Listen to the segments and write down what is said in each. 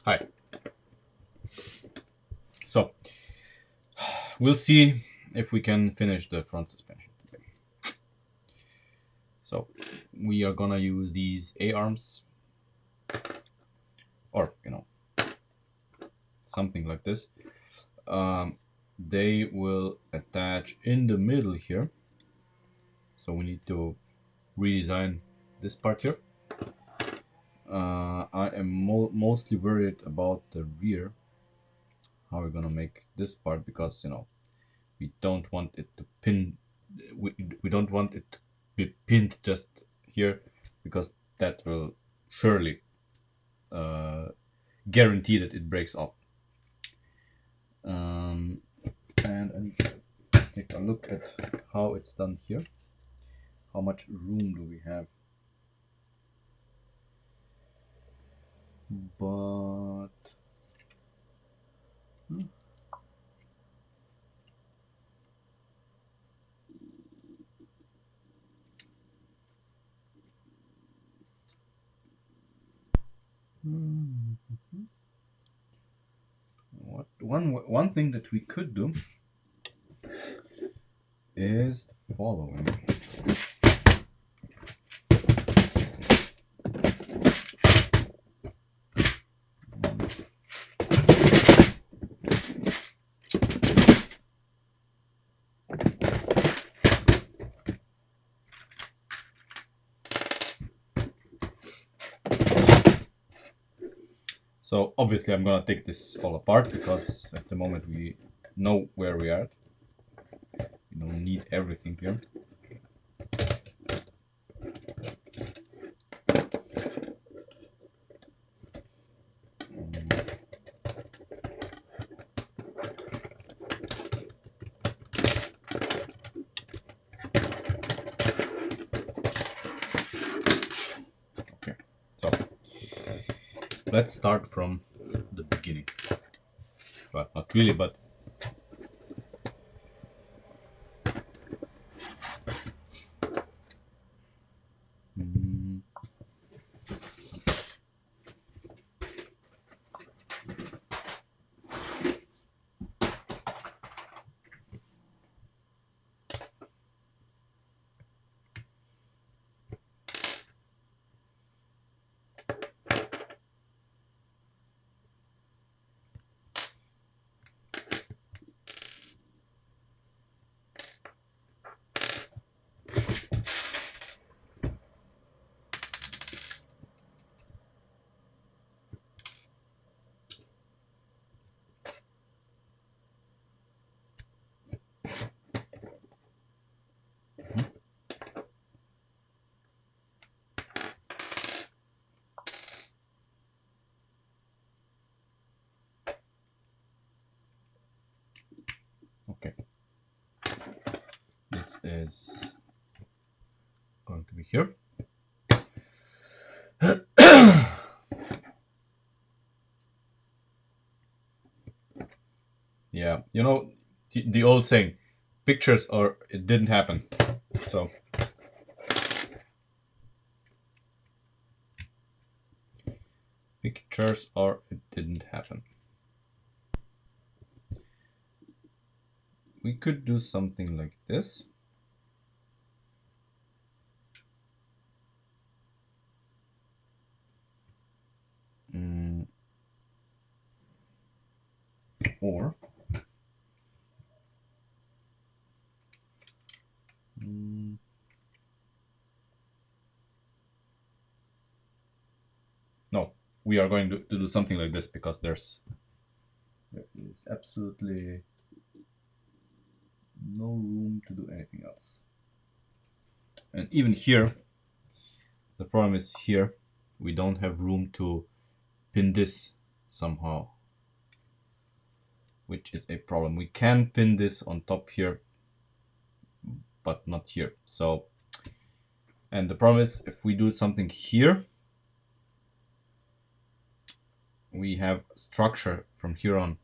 Hi. So, we'll see if we can finish the front suspension today. So, we are gonna use these A-arms, or, something like this. They will attach in the middle here. So we need to redesign this part here. I am mostly worried about the rear, how we're gonna make this part, because we don't want it to pin. We don't want it to be pinned just here, because that will surely uh, guarantee that it breaks off. And I need to take a look at how it's done here. How much room do we have? But what one thing that we could do is the following. So obviously I'm gonna take this all apart, because at the moment we know where we are. We don't need everything here. Okay, so let's start from the beginning. But not really, but okay. This is going to be here. Yeah, the old saying, pictures or it didn't happen. So pictures or it didn't happen. We could do something like this. Or no, we are going to do something like this, because there is absolutely no room to do anything else. And even here, the problem is here, we don't have room to pin this somehow, which is a problem. We can pin this on top here, but not here. So, and the problem is, if we do something here, we have structure from here on.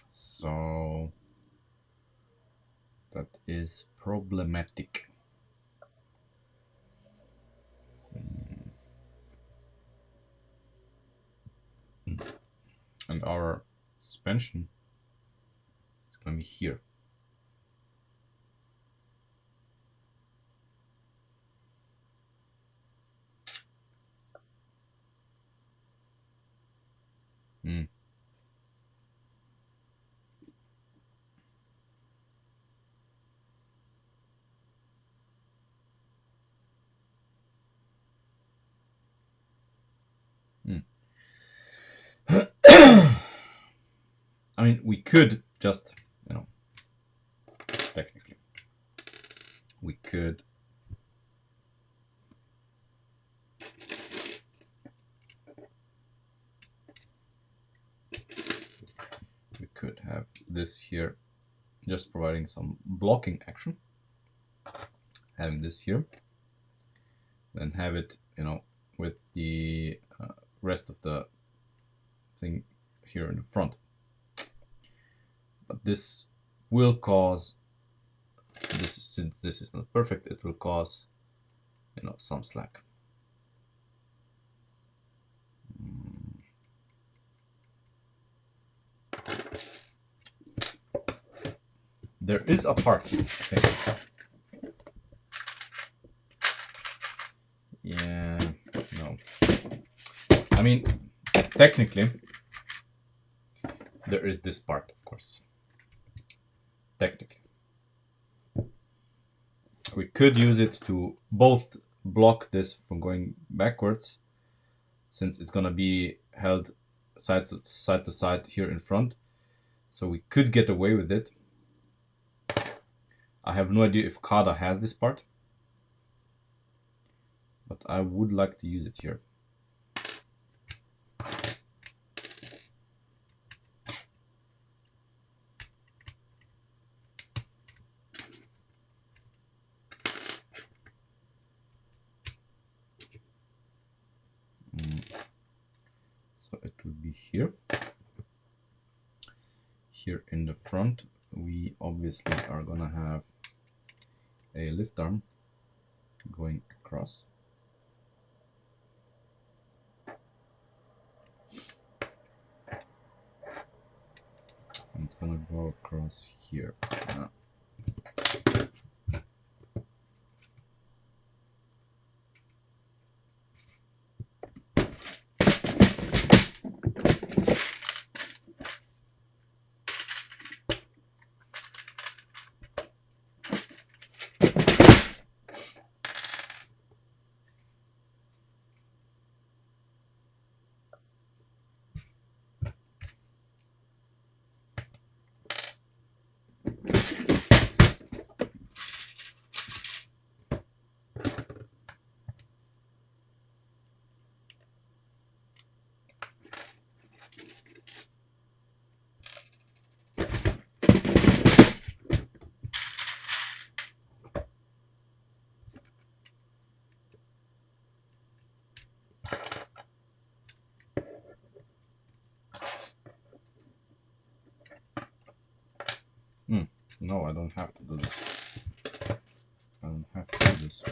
So that is problematic. and our suspension is going to be here. Mm. Mm. I mean, we could just, you know, technically, we could have this here, just providing some blocking action. Having this here, then have it, you know, with the rest of the thing here in the front. But this will cause, since this is not perfect, it will cause, you know, some slack. There is a part, I think. Yeah, no. I mean, technically, there is this part, of course. Technically. We could use it to both block this from going backwards, since it's gonna be held side to side here in front. So we could get away with it. I have no idea if Kada has this part, but I would like to use it here. So it would be here. Here in the front, we obviously are gonna have a lift arm going across. And it's gonna go across here. No, I don't have to do this. I don't have to do this.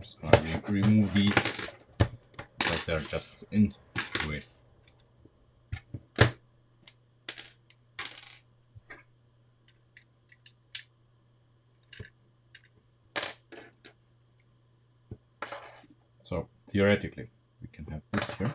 Just gonna remove these because they're just in the way. So theoretically, we can have this here.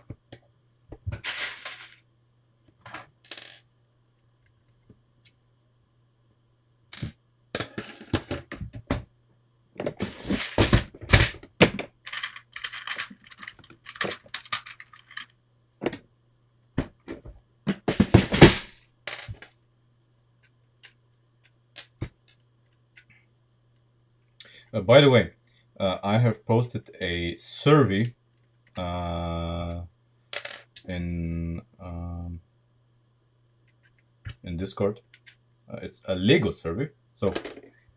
By the way, I have posted a survey uh, in in Discord. It's a Lego survey, so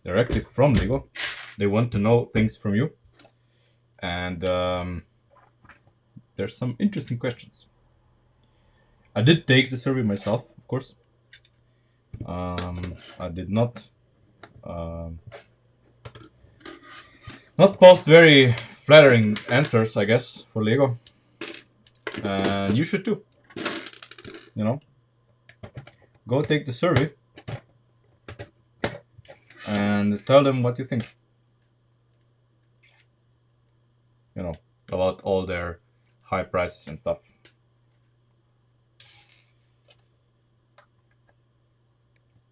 directly from Lego. They want to know things from you, and there's some interesting questions. I did take the survey myself, of course. I did um, not post very flattering answers, I guess, for Lego, and you should too. You know, go take the survey and tell them what you think. You know, about all their high prices and stuff.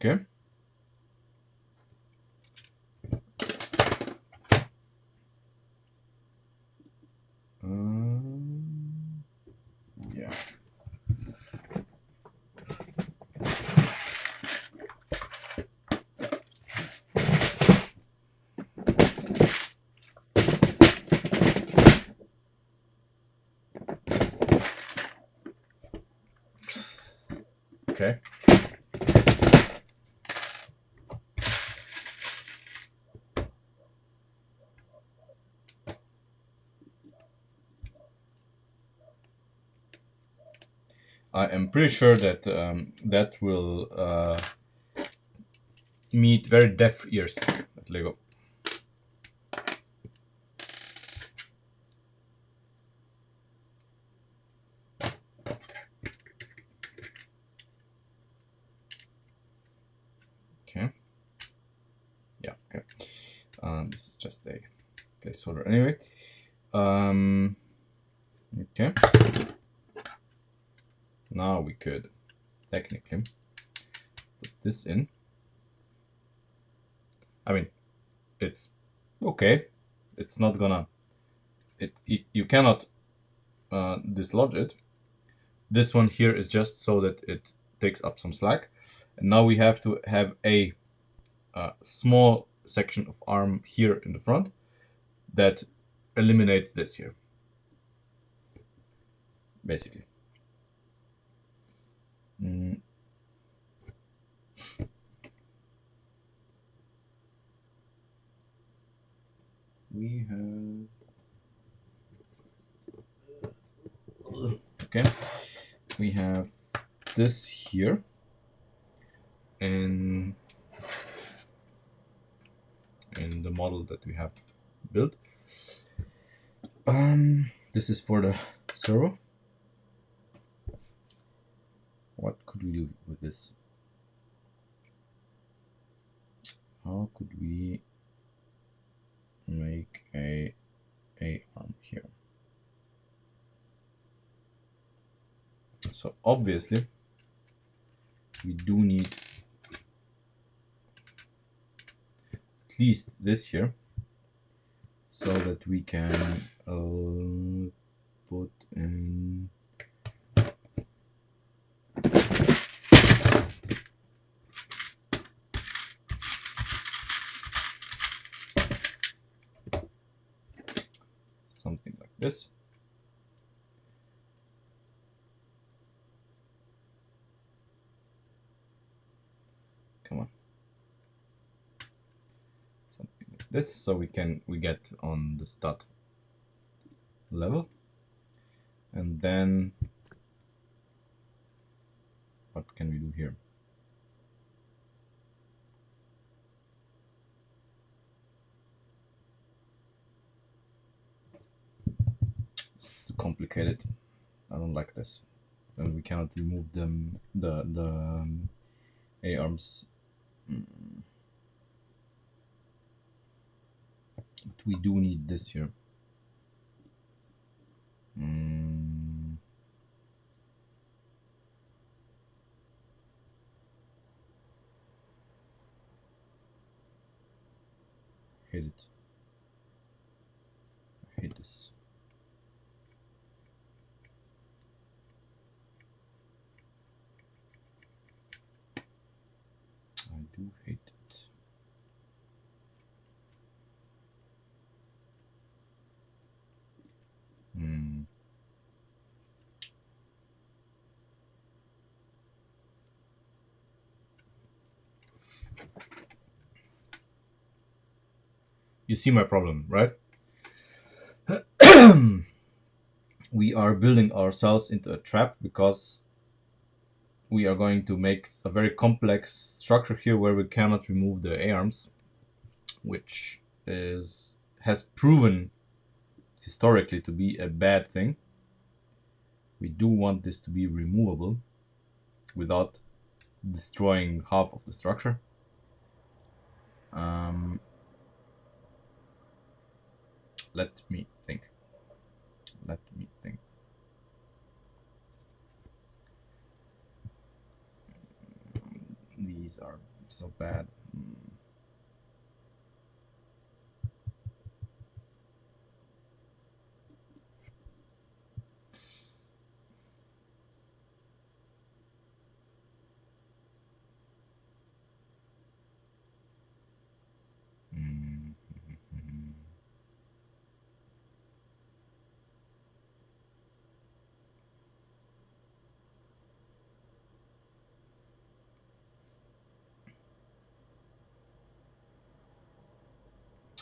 Okay. Yeah. Okay. I am pretty sure that that will meet very deaf ears at Lego. Okay. Yeah. Okay. This is just a placeholder anyway. Okay. Now we could technically put this in. I mean, it's okay. It's not gonna. You cannot dislodge it. This one here is just so that it takes up some slack. And now we have to have a small section of arm here in the front that eliminates this here, basically. We have okay. We have this here, and in the model that we have built. This is for the servo. What could we do with this? How could we make a arm here? So obviously we do need at least this here, so that we can put in something like this. Come on. Something like this, so we get on the stud level. And then what can we do here? This is too complicated. I don't like this. And we cannot remove them the A arms. But we do need this here. Hate it. I hate this. I do hate it. you see my problem, right? We are building ourselves into a trap because we are going to make a very complex structure here where we cannot remove the arms, which is has proven historically to be a bad thing. We do want this to be removable without destroying half of the structure. Um, let me think. Let me think. These are so bad. Mm.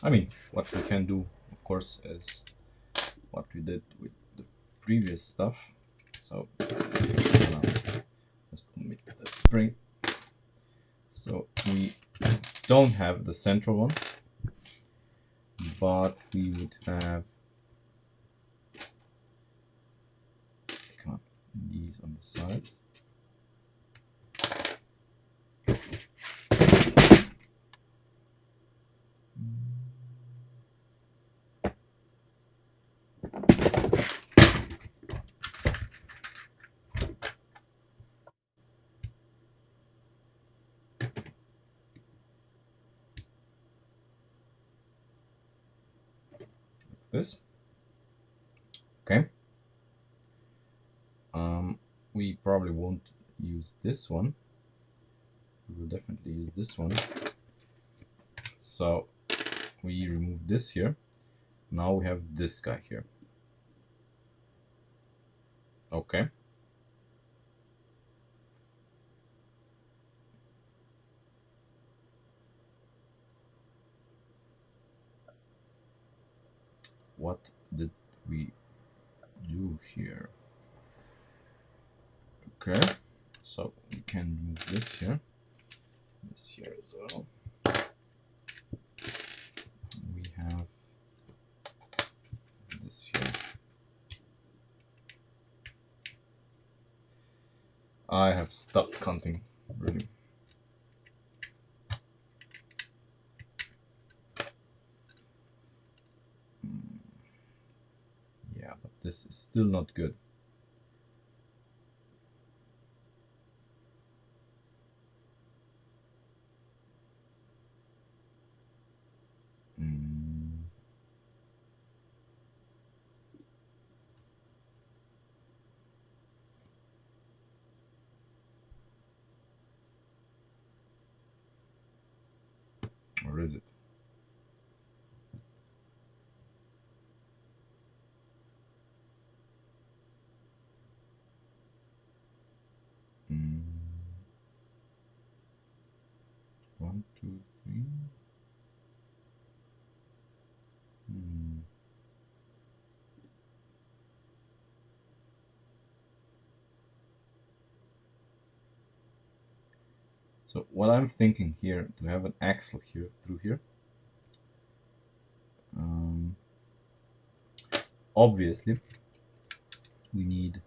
I mean, what we can do, of course, is what we did with the previous stuff. So just omit the spring. So we don't have the central one, but we would have these on the side. This. Okay. We probably won't use this one. We will definitely use this one. So we remove this here. Now we have this guy here. Okay. What did we do here? Okay. So we can move this here as well. We have this here. I have stopped counting, really. Yeah, but this is still not good. Or is it? One, two, three. So what I'm thinking here, to have an axle here through here. Obviously, we need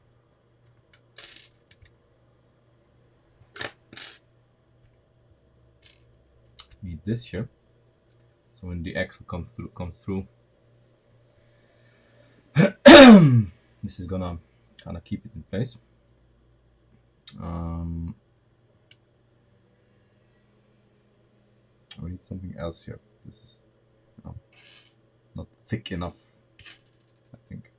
this here. So when the axle comes through, this is gonna kind of keep it in place. We need something else here. This is not thick enough, I think.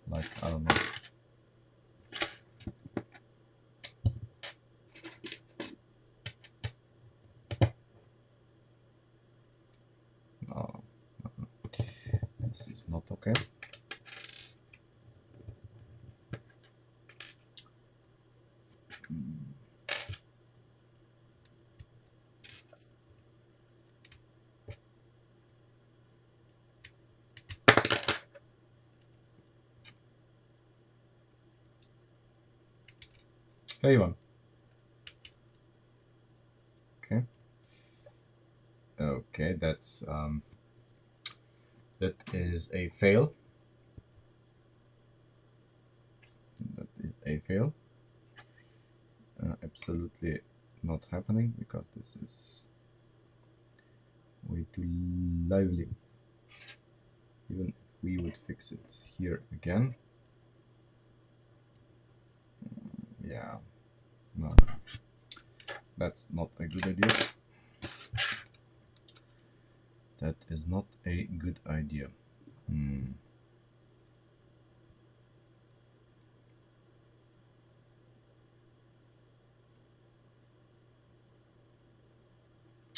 Like, I don't know. No. This is not okay. Hey one. Okay. Okay, that is a fail. That is a fail. Absolutely not happening because this is way too lively. Even if we would fix it here again. Yeah, no, that's not a good idea. That is not a good idea.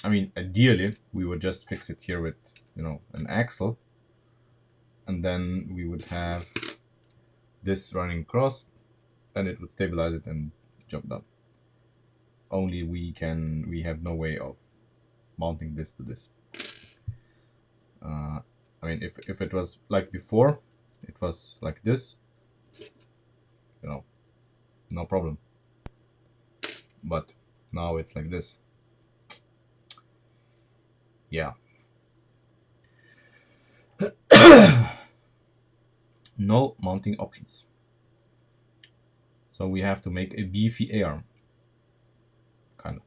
I mean, ideally, we would just fix it here with, an axle, and then we would have this running across, and it would stabilize it and jump down. Only we have no way of mounting this to this. I mean, if it was like before, it was like this, no problem. But now it's like this. Yeah. No mounting options. So we have to make a beefy A-arm. Kind of.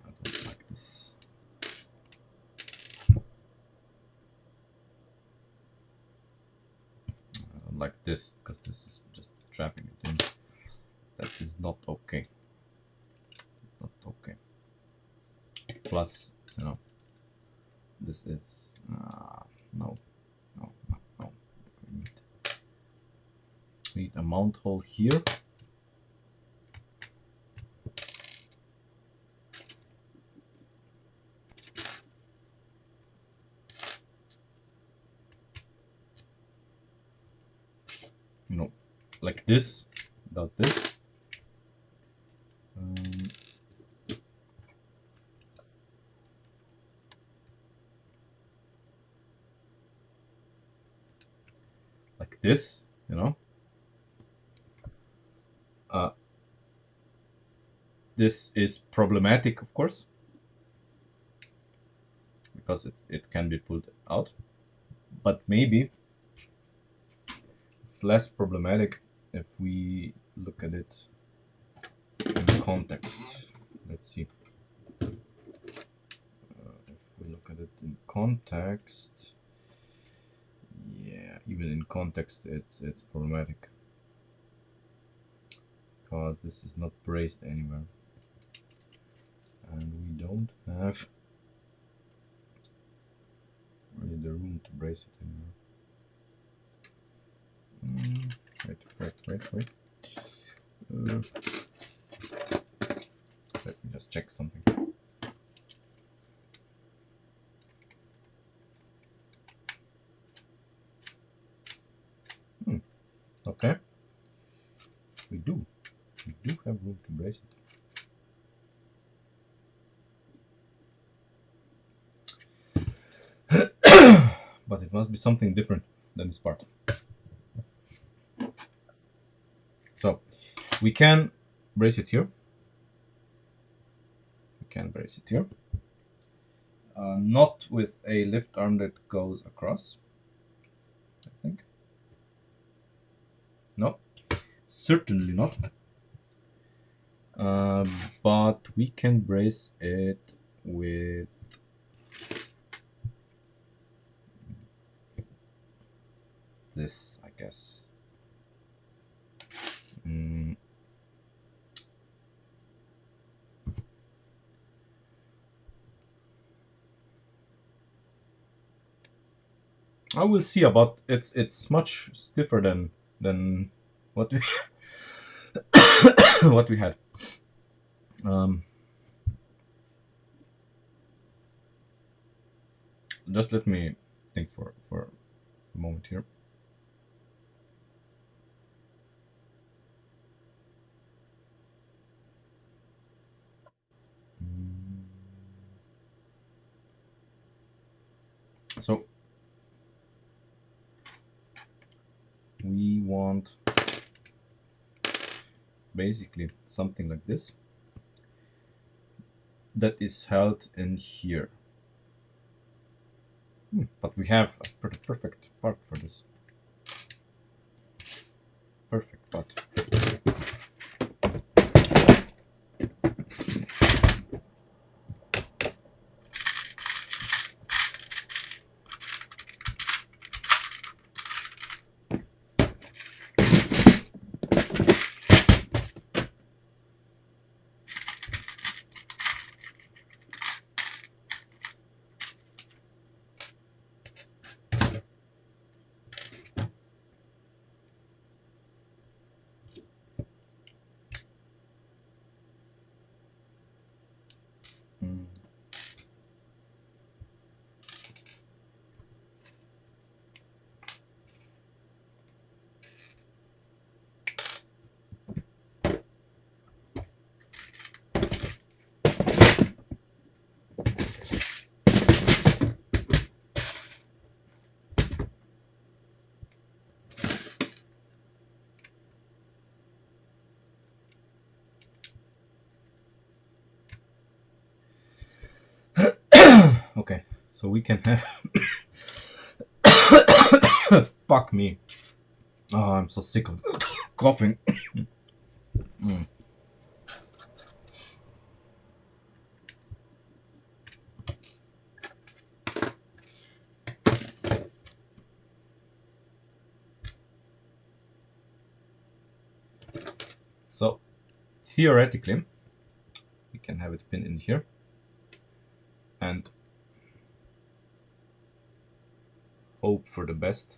I don't like this. I don't like this because this is just trapping it in. That is not okay. It's not okay. Plus, this is no, no, no, no. We need a mount hole here. Like this, without this. Like this, This is problematic, of course, because it can be pulled out. But maybe it's less problematic if we look at it in context. Let's see. If we look at it in context, yeah, even in context, it's problematic because this is not braced anywhere, and we don't have really the room to brace it anywhere. Wait. Let me just check something. Okay. We do have room to brace it. But it must be something different than this part. So we can brace it here. Not with a lift arm that goes across, I think. No, certainly not. But we can brace it with this, I guess. I will see about it's much stiffer than what we what we had. Um, just let me think for a moment here. Mm, So we want basically something like this that is held in here. But we have a pretty perfect part for this. Perfect part. Mm. Okay, so we can have. Fuck me. Oh, I'm so sick of this coughing. Mm. So theoretically, we can have it pinned in here and hope for the best.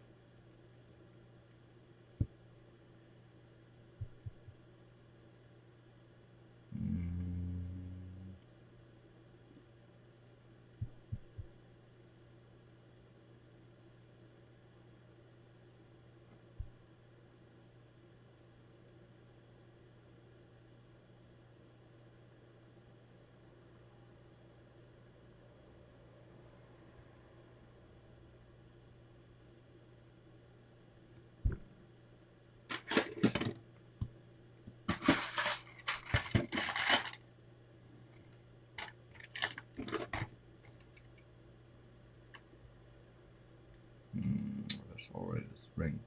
Mm. There's already a spring.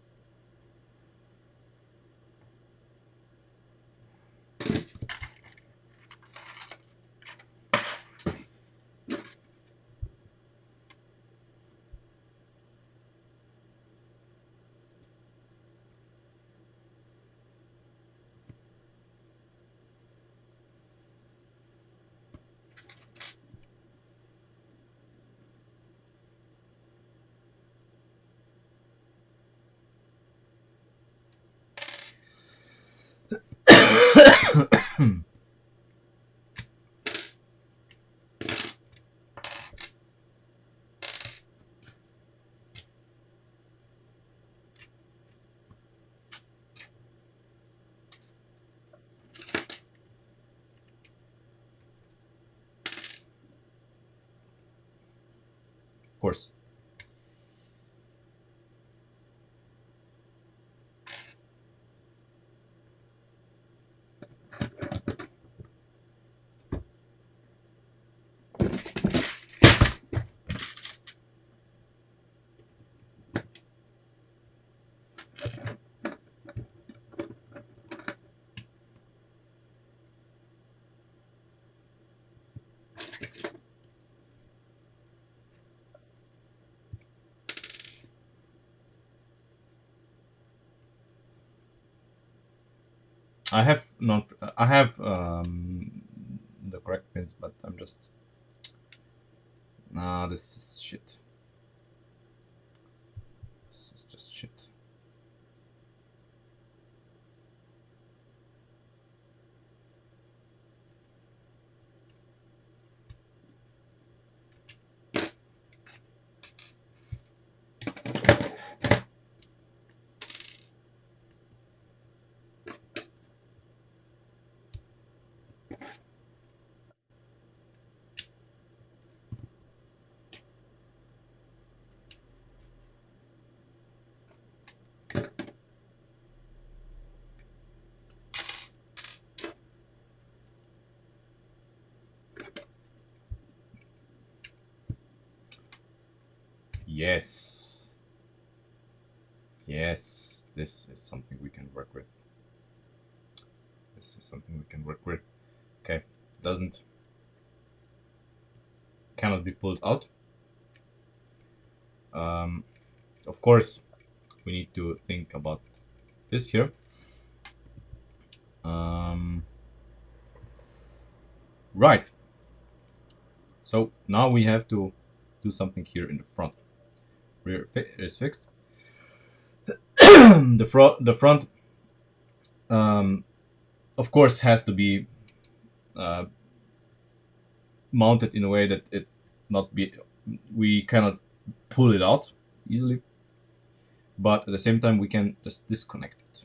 Of course. I have not. I have the correct pins, but I'm just. Nah, this is shit. just shit. Yes. Yes. This is something we can work with. This is something we can work with. Okay. Doesn't. Cannot be pulled out. Um, of course, we need to think about this here. Um, right. So now we have to do something here in the front. Rear is fixed. The front, um, of course, has to be uh, mounted in a way that it not be we cannot pull it out easily, but at the same time we can just disconnect it.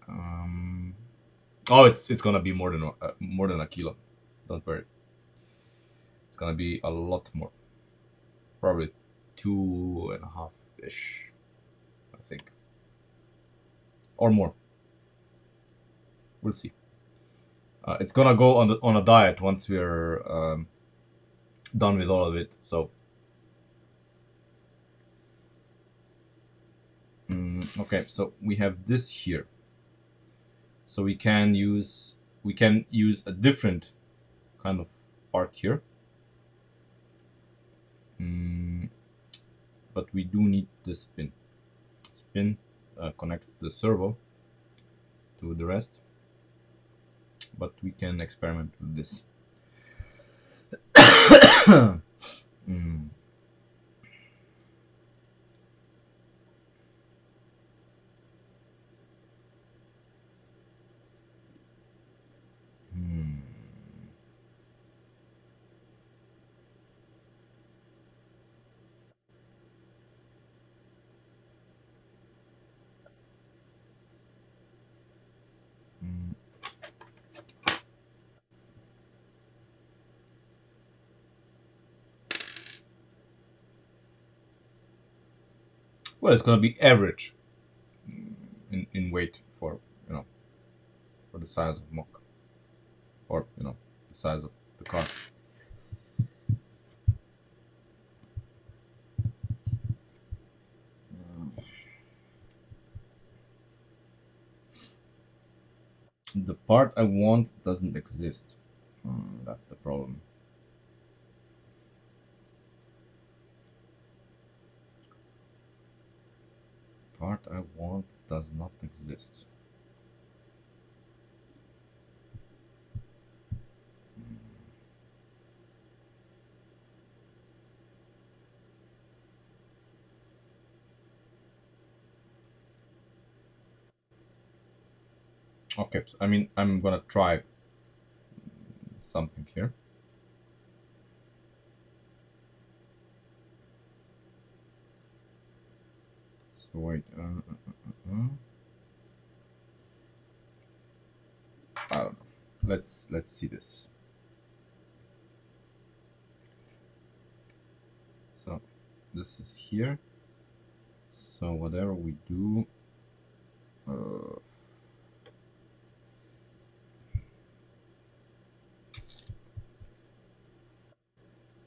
Um, oh, it's gonna be more than a kilo. Don't worry, it's gonna be a lot more. Probably 2.5 ish, I think, or more. We'll see. It's gonna go on a diet once we're done with all of it. So, okay, so we have this here. So we can use a different kind of part here. Mm, but we do need the spin. Spin connects the servo to the rest, but we can experiment with this. Mm, hmm. Mm. Well, it's gonna be average in weight for you know for the size of mock, or the size of the car. The part I want doesn't exist. That's the problem. Part I want does not exist. Okay, so, I mean, I'm gonna try something here. So wait, I don't know. Let's see this. So this is here. So whatever we do, uh,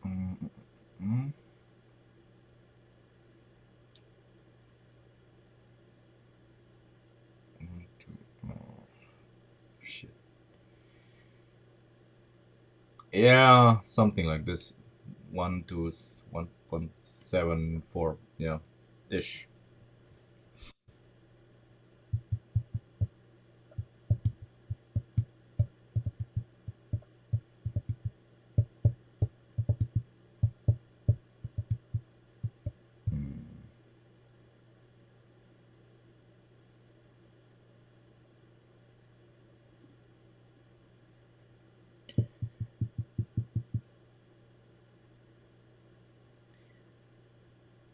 mm, mm, oh, shit. Yeah, something like this. 1 to 1.74. Yeah, ish.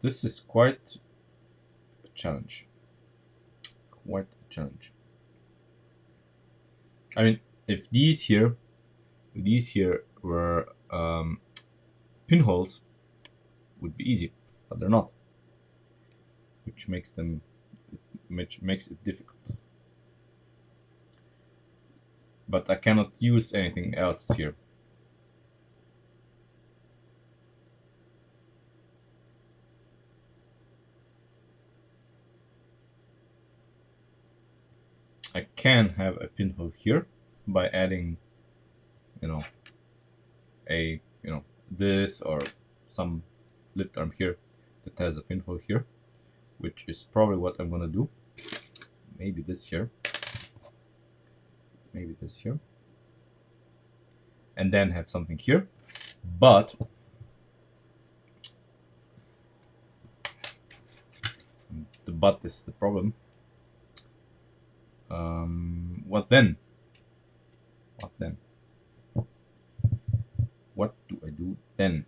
This is quite a challenge. Quite a challenge. I mean, if these here were pinholes, would be easy, but they're not, which makes it difficult. But I cannot use anything else here. I can have a pinhole here by adding, you know, this or some lift arm here that has a pinhole here, which is probably what I'm gonna do. Maybe this here, and then have something here. But the but is the problem. What then? What do I do then?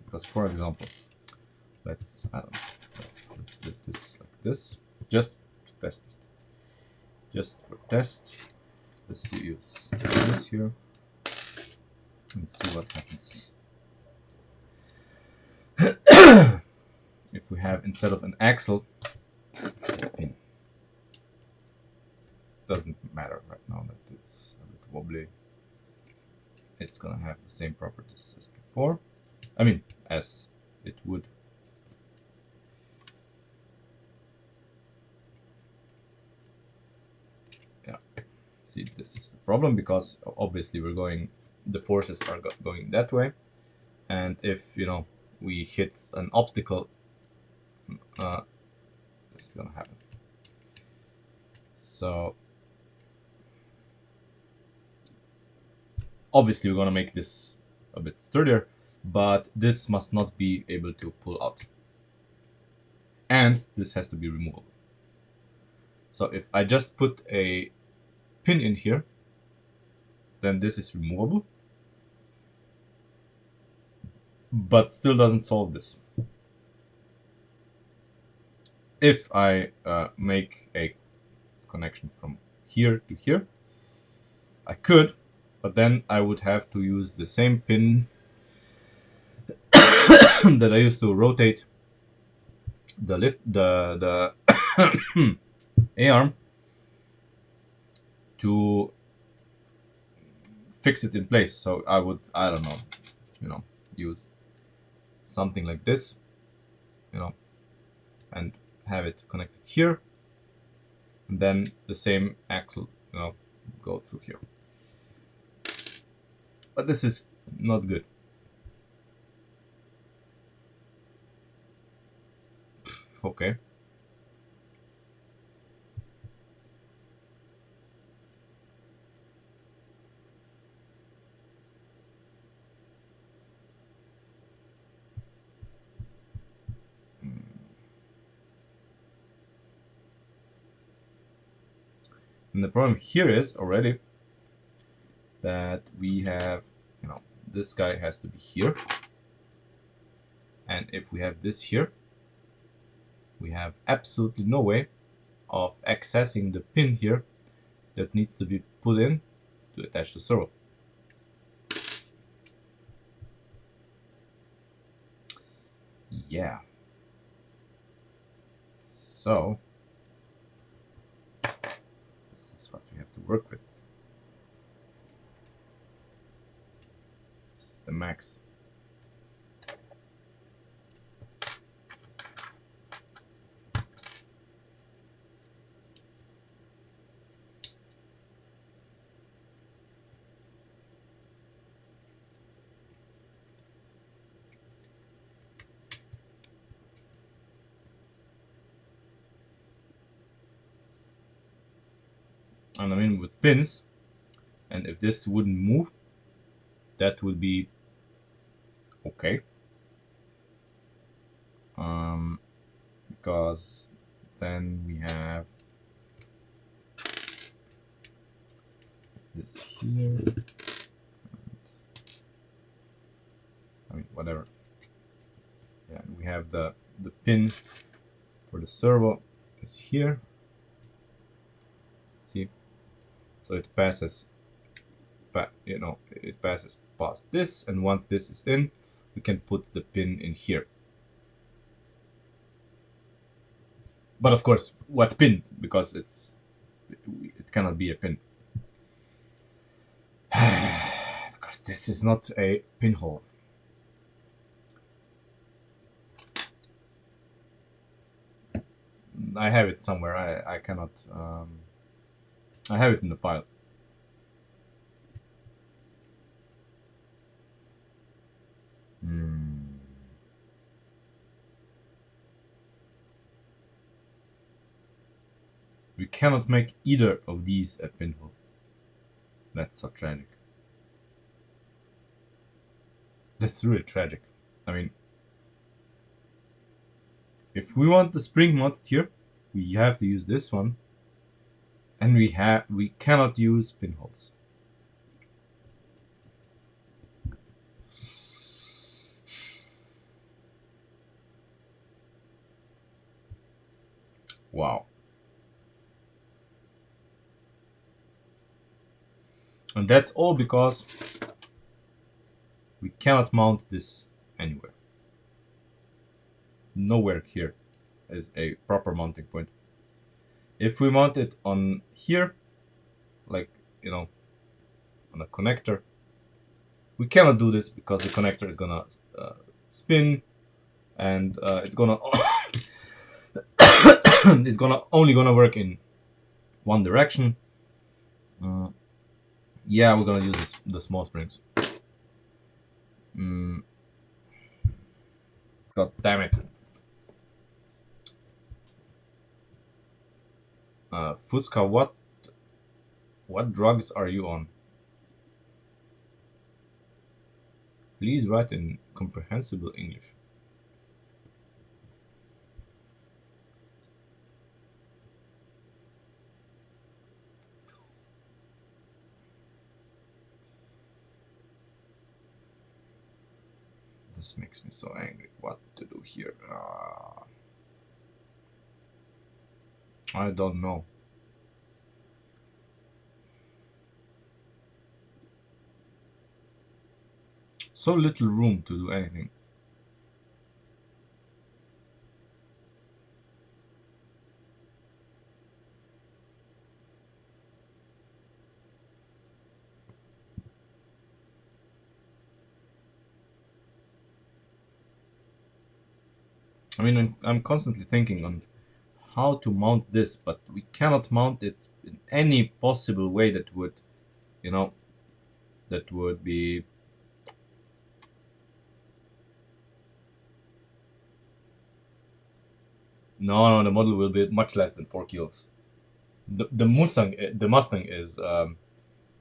Because, for example, let's put this like this, just to test this. Just for test, let's use this here and see what happens. If we have, instead of an axle, a pin. Doesn't matter right now that it's a bit wobbly. It's gonna have the same properties as before. I mean, as it would. Yeah. See, this is the problem, because obviously the forces are going that way, and if we hit an obstacle, this is gonna happen. So obviously we're gonna make this a bit sturdier, but this must not be able to pull out, and this has to be removable. So if I just put a pin in here, then this is removable, but still doesn't solve this. If I make a connection from here to here, I could, but then I would have to use the same pin that I used to rotate the A-arm to fix it in place. So I don't know, use something like this, and have it connected here, and then the same axle, go through here. But this is not good. Okay. And the problem here is already that we have, this guy has to be here. And if we have this here, we have absolutely no way of accessing the pin here that needs to be put in to attach the servo. Yeah. So this is what we have to work with. This is the max. And I mean, with pins, and if this wouldn't move, that would be okay. because then we have this here. I mean, whatever. Yeah, and we have the pin for the servo is here. See, so it passes, it passes past this, and once this is in, we can put the pin in here. But of course, what pin? Because it cannot be a pin. Because this is not a pinhole. I have it somewhere. I cannot. I have it in the file. Hmm. We cannot make either of these a pinhole. That's so tragic. That's really tragic. I mean, if we want the spring mounted here, we have to use this one, and we cannot use pinholes. Wow. And that's all because we cannot mount this anywhere. Nowhere here is a proper mounting point. If we mount it on here, like, on a connector, we cannot do this because the connector is gonna spin, and it's gonna it's gonna only gonna work in one direction. Yeah, we're gonna use the small springs. Mm, God damn it. Fusca, what drugs are you on? Please write in comprehensible English. This makes me so angry. What to do here? I don't know. So little room to do anything. I mean, I'm constantly thinking on how to mount this, but we cannot mount it in any possible way that would, you know, that would be. No, no, the model will be much less than 4 kilos. The Mustang is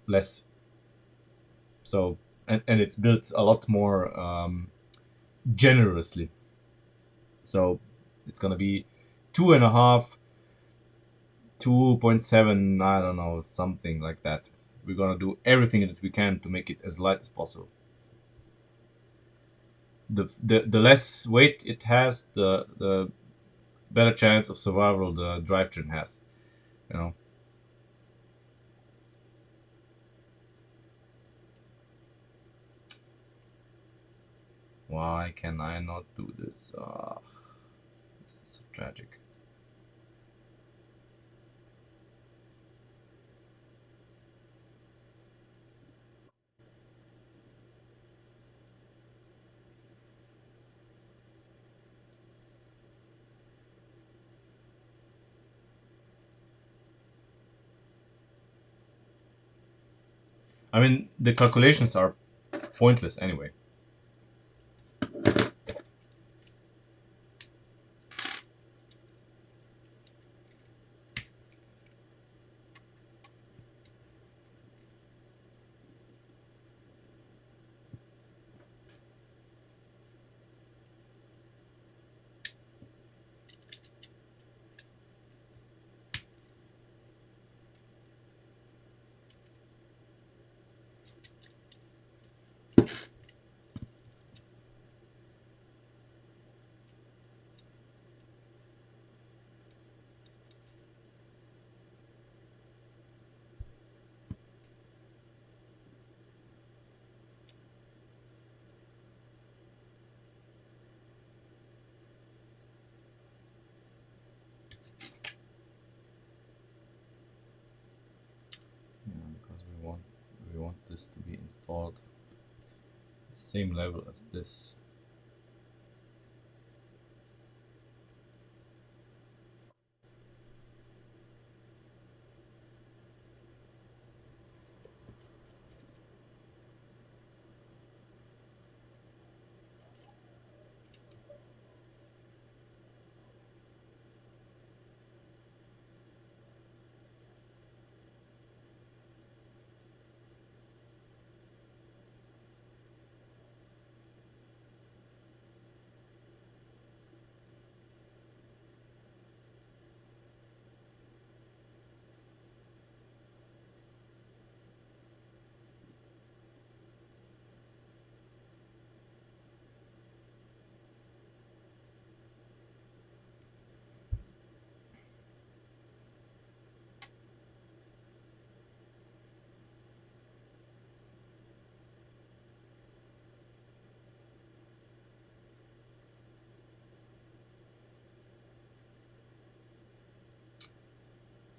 less. So, and it's built a lot more generously. So it's gonna be 2.5, 2.7, I don't know, something like that. We're gonna do everything that we can to make it as light as possible. The less weight it has, the better chance of survival the drivetrain has. You know. Why can I not do this? This is so tragic. I mean, the calculations are pointless anyway. this to be installed the same level as this.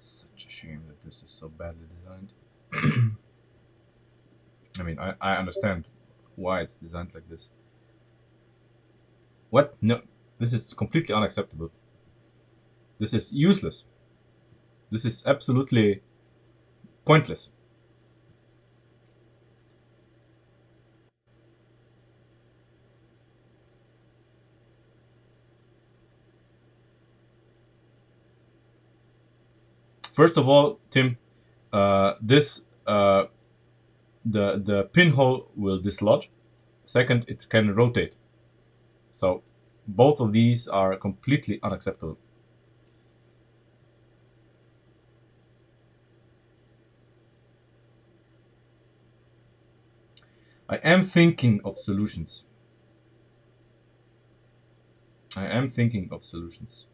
Such a shame that this is so badly designed. I mean, I understand why it's designed like this. What? No, this is completely unacceptable. This is useless. This is absolutely pointless. First of all, Tim, this the pinhole will dislodge. Second, it can rotate. So both of these are completely unacceptable. I am thinking of solutions. I am thinking of solutions.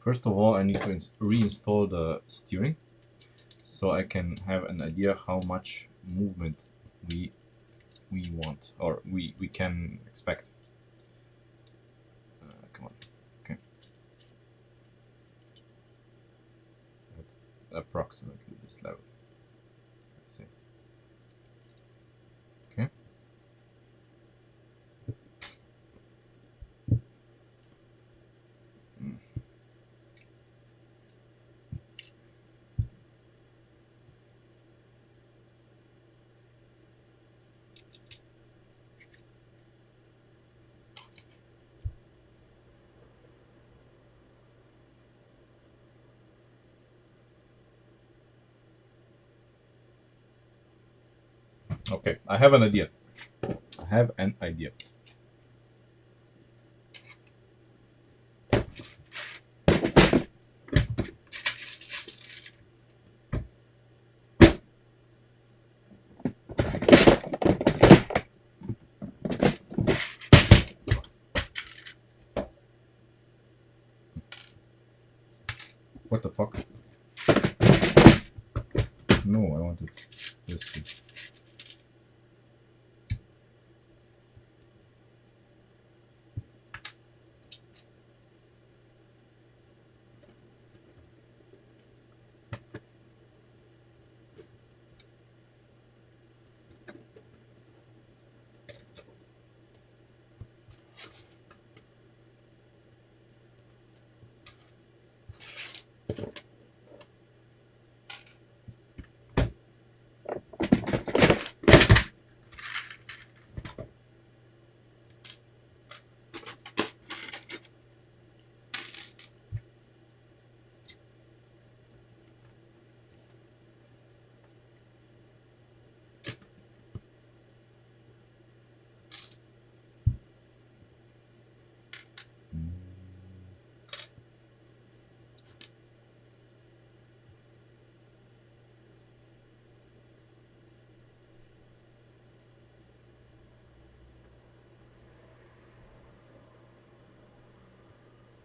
First of all, I need to reinstall the steering so I can have an idea how much movement we want or we can expect. Come on. Okay. That's approximately this level. Let's see. Okay. Mm. Okay, I have an idea. I have an idea. What the fuck? No, I wanted this to.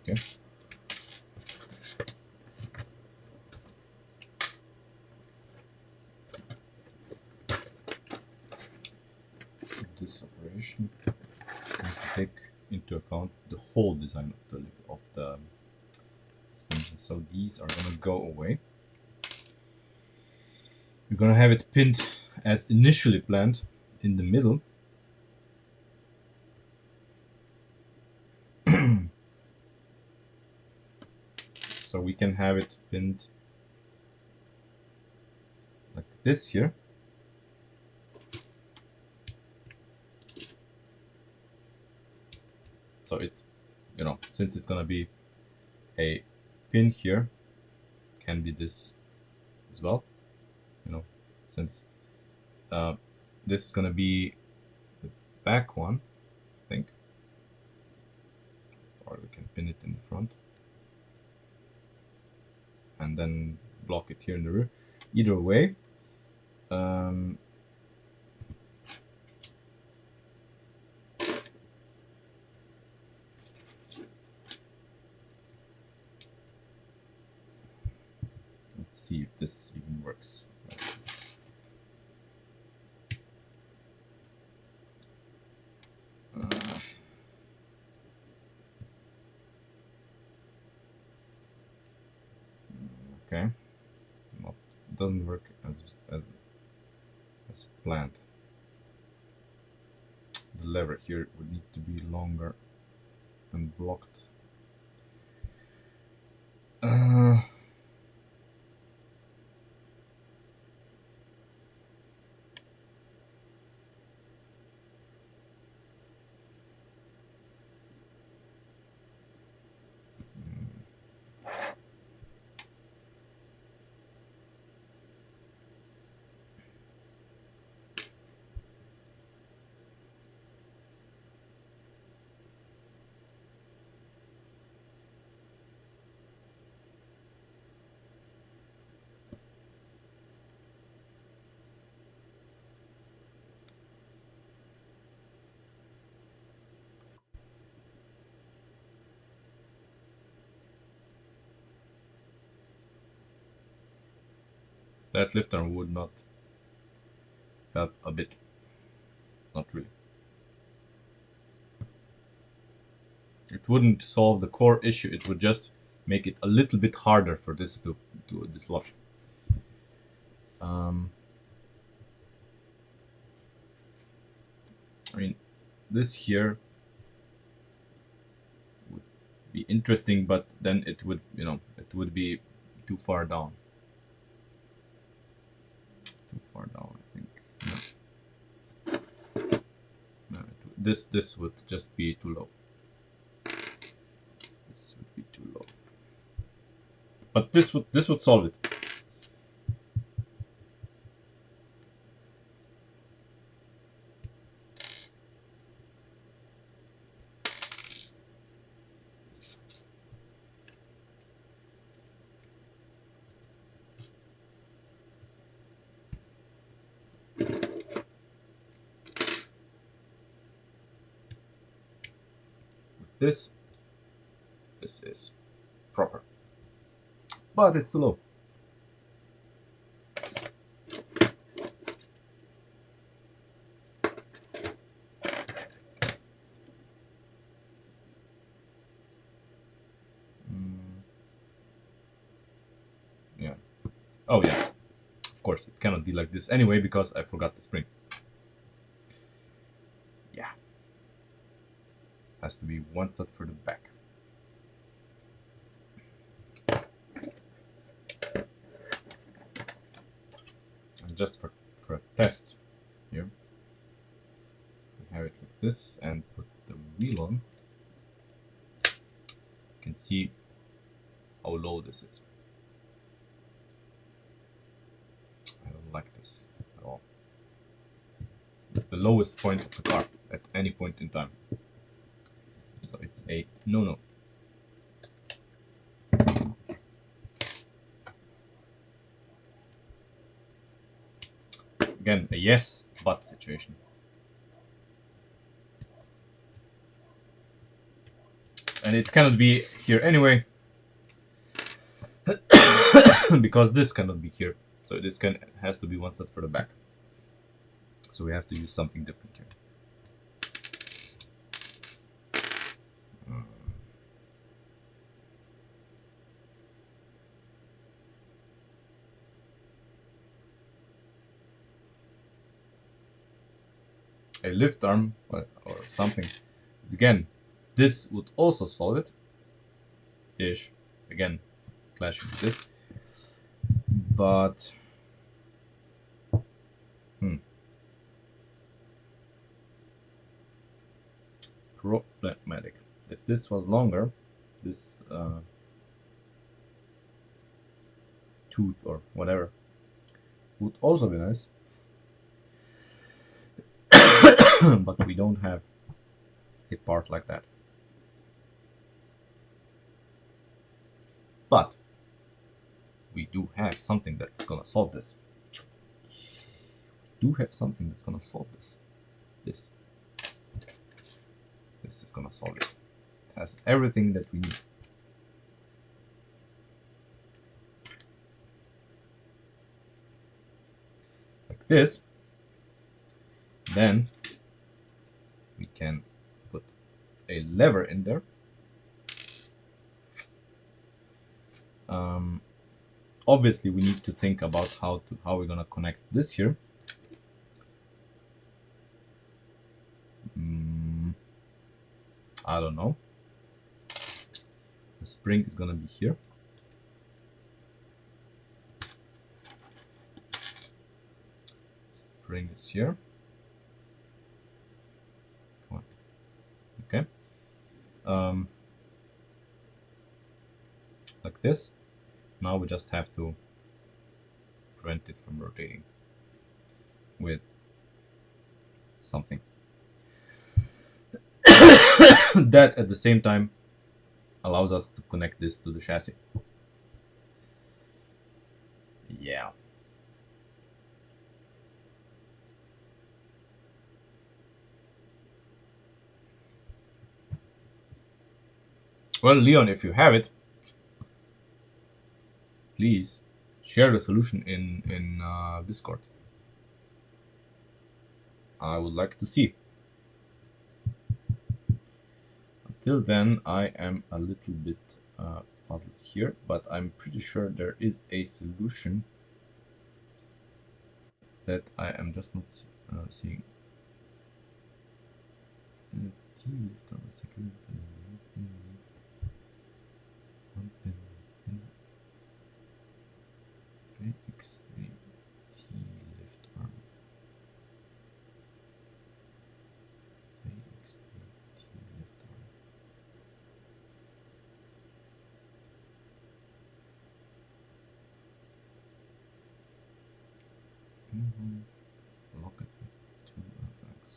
Okay. This operation. I need to take into account the whole design of the suspension. So these are gonna go away. We're gonna have it pinned as initially planned in the middle. So we can have it pinned like this here. So it's, you know, since it's gonna be a pin here, can be this as well, you know, since this is gonna be the back one, I think, or we can pin it in the front and then block it here in the rear. Either way, let's see if this even works. Okay, well, it doesn't work as planned. The lever here would need to be longer and blocked. That lift arm would not help a bit. Not really. It wouldn't solve the core issue, it would just make it a little bit harder for this to dislodge. I mean, this here would be interesting, but then it would, you know, it would be too far down. Too far down, I think. No, this would just be too low. This would be too low. But this would solve it. This is proper, but it's too low. Yeah. Oh yeah. Of course, it cannot be like this anyway because I forgot the spring. Yeah. Has to be one stud for the back. And just for a test here, we have it like this and put the wheel on. You can see how low this is. I don't like this at all. It's the lowest point of the car at any point in time. So it's a no-no. Again, a yes, but situation. And it cannot be here anyway, because this cannot be here. So this has to be one stud for the back. So we have to use something different here. a lift arm or something. Again, this would also solve it. Ish. Again, clashing with this. But problematic. If this was longer, this tooth or whatever would also be nice. But we don't have a part like that. But we do have something that's gonna solve this. We do have something that's gonna solve this. This. This is gonna solve it. It has everything that we need. Like this. Then we can put a lever in there. Obviously, we need to think about how we're gonna connect this here. I don't know. The spring is gonna be here. Spring is here. Come on. Okay. Like this. Now we just have to prevent it from rotating with something. That at the same time allows us to connect this to the chassis. Yeah. Well, Leon, if you have it, please share the solution in Discord. I would like to see. Until then, I am a little bit puzzled here, but I'm pretty sure there is a solution that I am just not seeing. Locket with 2 airbags.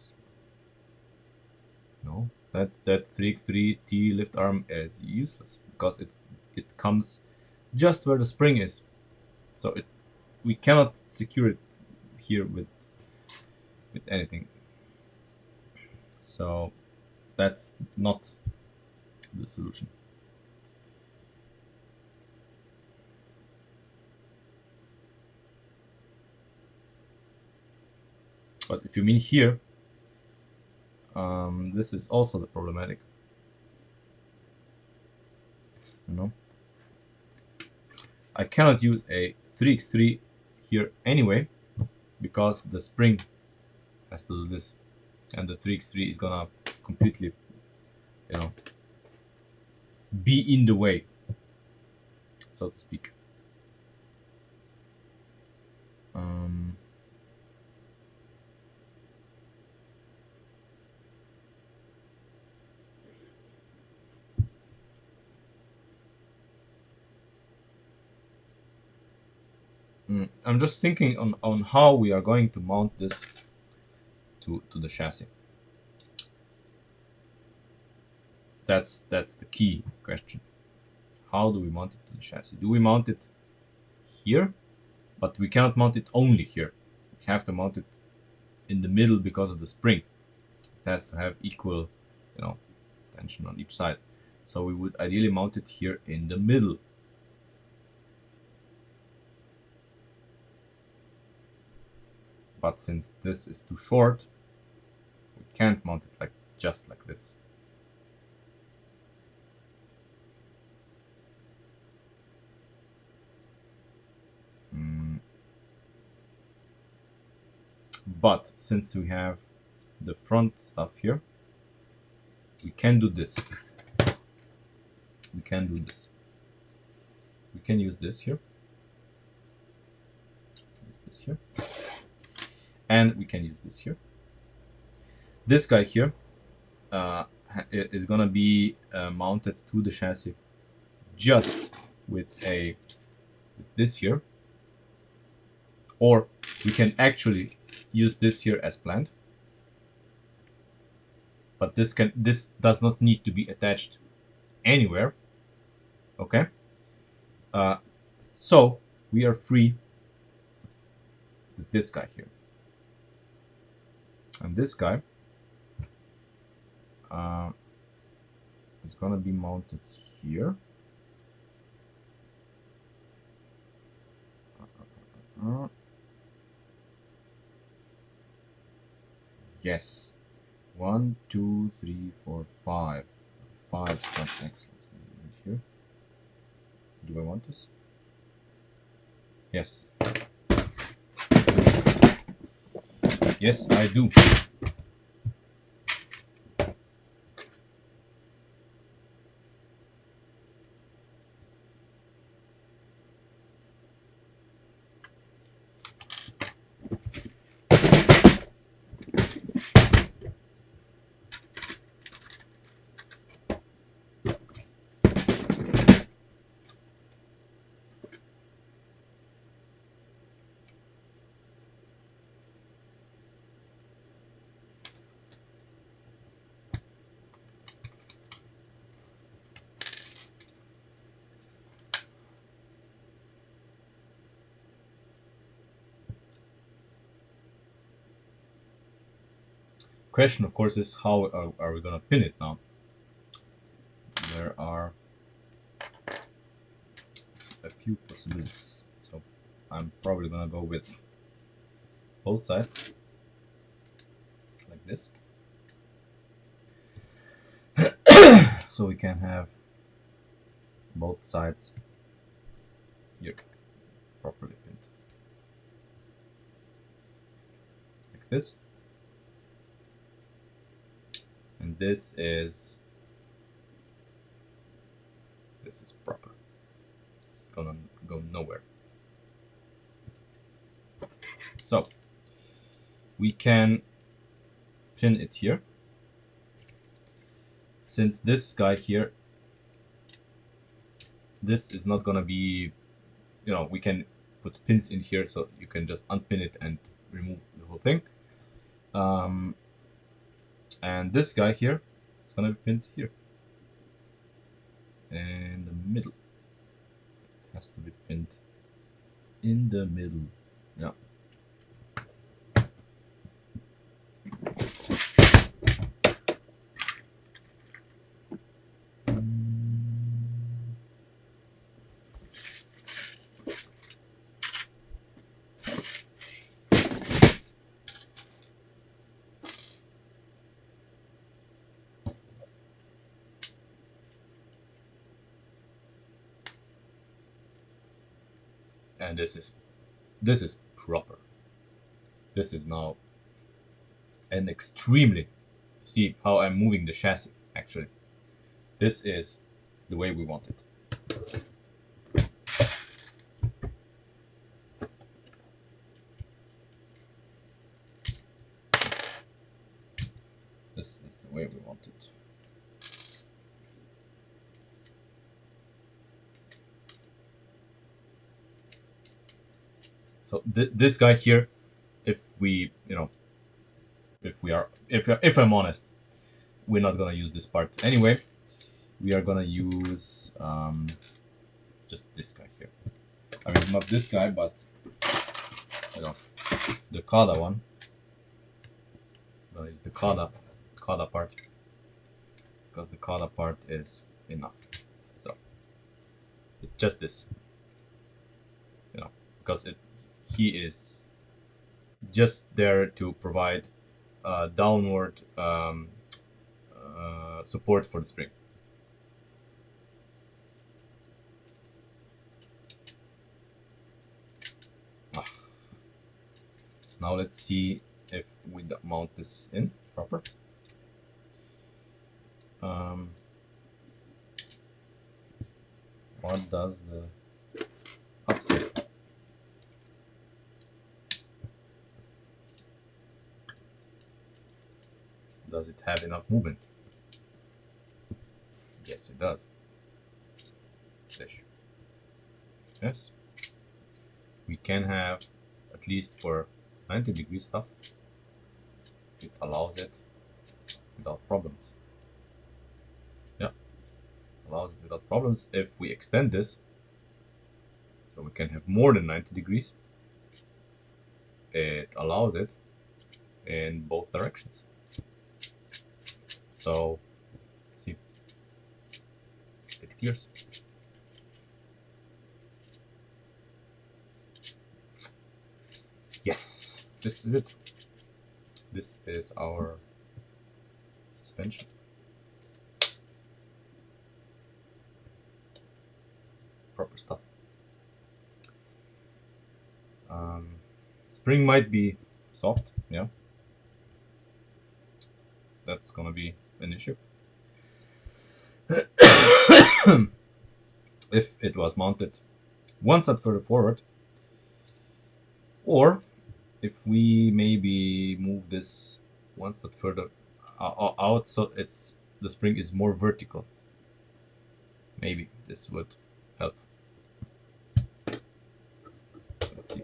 No, that 3x3T lift arm is useless because it comes just where the spring is, so we cannot secure it here with anything. So that's not the solution. But if you mean here, this is also the problematic. You know, I cannot use a 3x3 here anyway because the spring has to do this, and the 3x3 is gonna completely, you know, be in the way, so to speak. I'm just thinking on how we are going to mount this to the chassis. That's the key question. How do we mount it to the chassis? Do we mount it here? But we cannot mount it only here. We have to mount it in the middle because of the spring. It has to have equal, you know, tension on each side. So we would ideally mount it here in the middle. But since this is too short, we can't mount it like just like this. But since we have the front stuff here, we can do this. We can do this. We can use this here. Use this here. And we can use this here. This guy here is gonna be mounted to the chassis just with this here, or we can actually use this here as planned. But this does not need to be attached anywhere. Okay. So we are free with this guy here, and this guy is gonna be mounted here. Yes, 1, 2, 3, 4, 5. 5 stuff axles here. Do I want this? Yes. Yes, I do. Question, of course, is how are we gonna pin it now? There are a few possibilities, so I'm probably gonna go with both sides like this, so we can have both sides here properly pinned like this, and this is proper. It's gonna go nowhere. So we can pin it here. Since this guy here, this is not gonna be, we can put pins in here, so you can just unpin it and remove the whole thing. And this guy here is gonna be pinned here. And the middle. It has to be pinned in the middle. Yeah. And this is proper. This is now an extremely, see how I'm moving the chassis actually. This is the way we want it. This is the way we want it. So this guy here, if I'm honest, we're not gonna use this part anyway. We are gonna use just this guy here. I mean, not this guy, but the Kada one. I'm gonna use the Kada part because the Kada part is enough. So it's just this, because he is just there to provide downward support for the spring. Now let's see if we mount this in. proper. Um, what does the up say? Does it have enough movement? Yes, it does. Fish. Yes. We can have, at least for 90-degree stuff, it allows it without problems. Yeah, allows it without problems. If we extend this, so we can have more than 90 degrees, it allows it in both directions. So, see, it clears. Yes, this is it. This is our suspension. Proper stuff. Spring might be soft, yeah. That's gonna be an issue. If it was mounted one step further forward, or if we maybe move this one step further out, so the spring is more vertical. Maybe this would help. Let's see.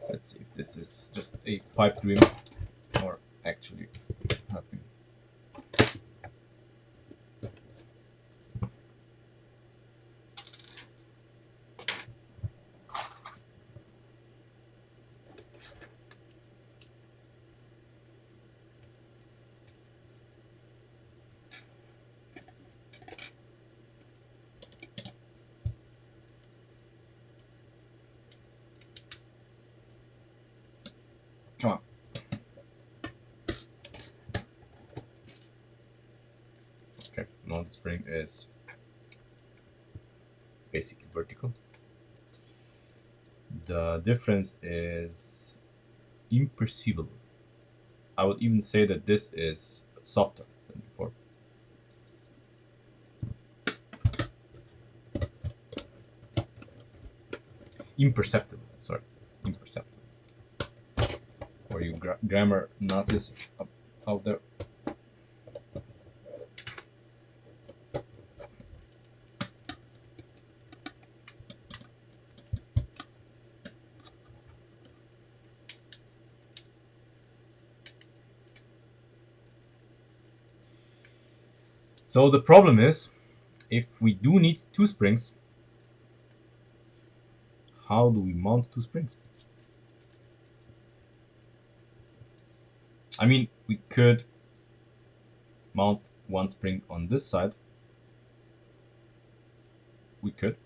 Let's see if this is just a pipe dream or actually happening. Come on. Okay, now the spring is basically vertical. The difference is imperceivable. I would even say that this is softer than before. Imperceptible, sorry. Imperceptible. For you grammar Nazis out there. So the problem is, if we do need two springs, how do we mount two springs? I mean, we could mount one spring on this side. We could.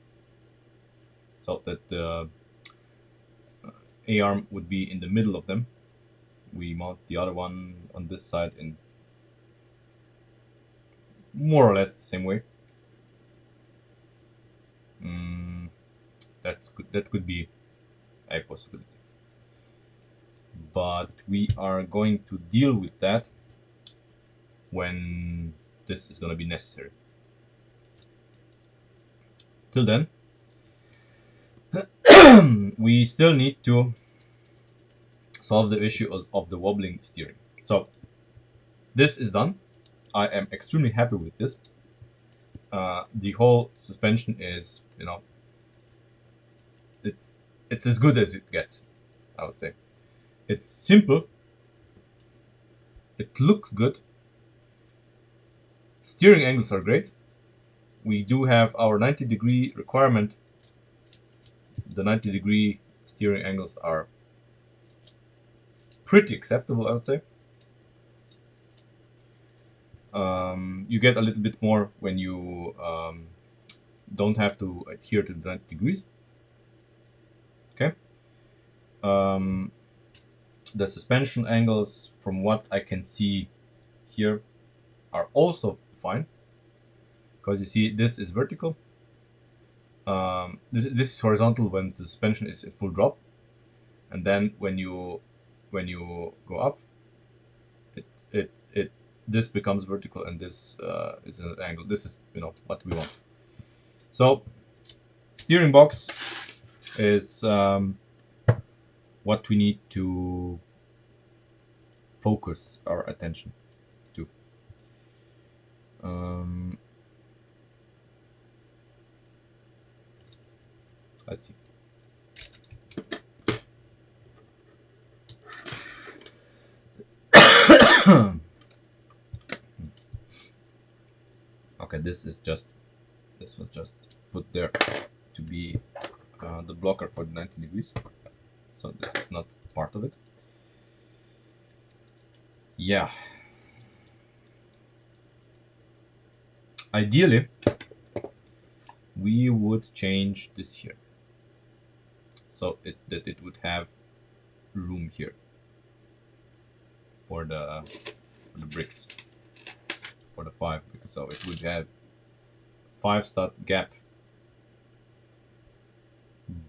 So that the A-arm would be in the middle of them. We mount the other one on this side in more or less the same way. That could be a possibility. But we are going to deal with that when this is going to be necessary. Till then, we still need to solve the issue of the wobbling steering. So this is done. I am extremely happy with this. The whole suspension is, it's as good as it gets, I would say. It's simple. It looks good. Steering angles are great. We do have our 90-degree requirement. The 90-degree steering angles are pretty acceptable, I would say. You get a little bit more when you don't have to adhere to the 90 degrees. Okay. The suspension angles, from what I can see here, are also fine. Because you see, this is vertical. This is horizontal when the suspension is at full drop, and then when you go up, it this becomes vertical and this is an angle. This is, you know, what we want. So steering box is what we need to focus our attention to. Um, let's see. Okay, this was just put there to be the blocker for the 90 degrees. So this is not part of it. Yeah. Ideally, we would change this here, so that it would have room here for the bricks, for the 5 bricks. So it would have 5 stud gap,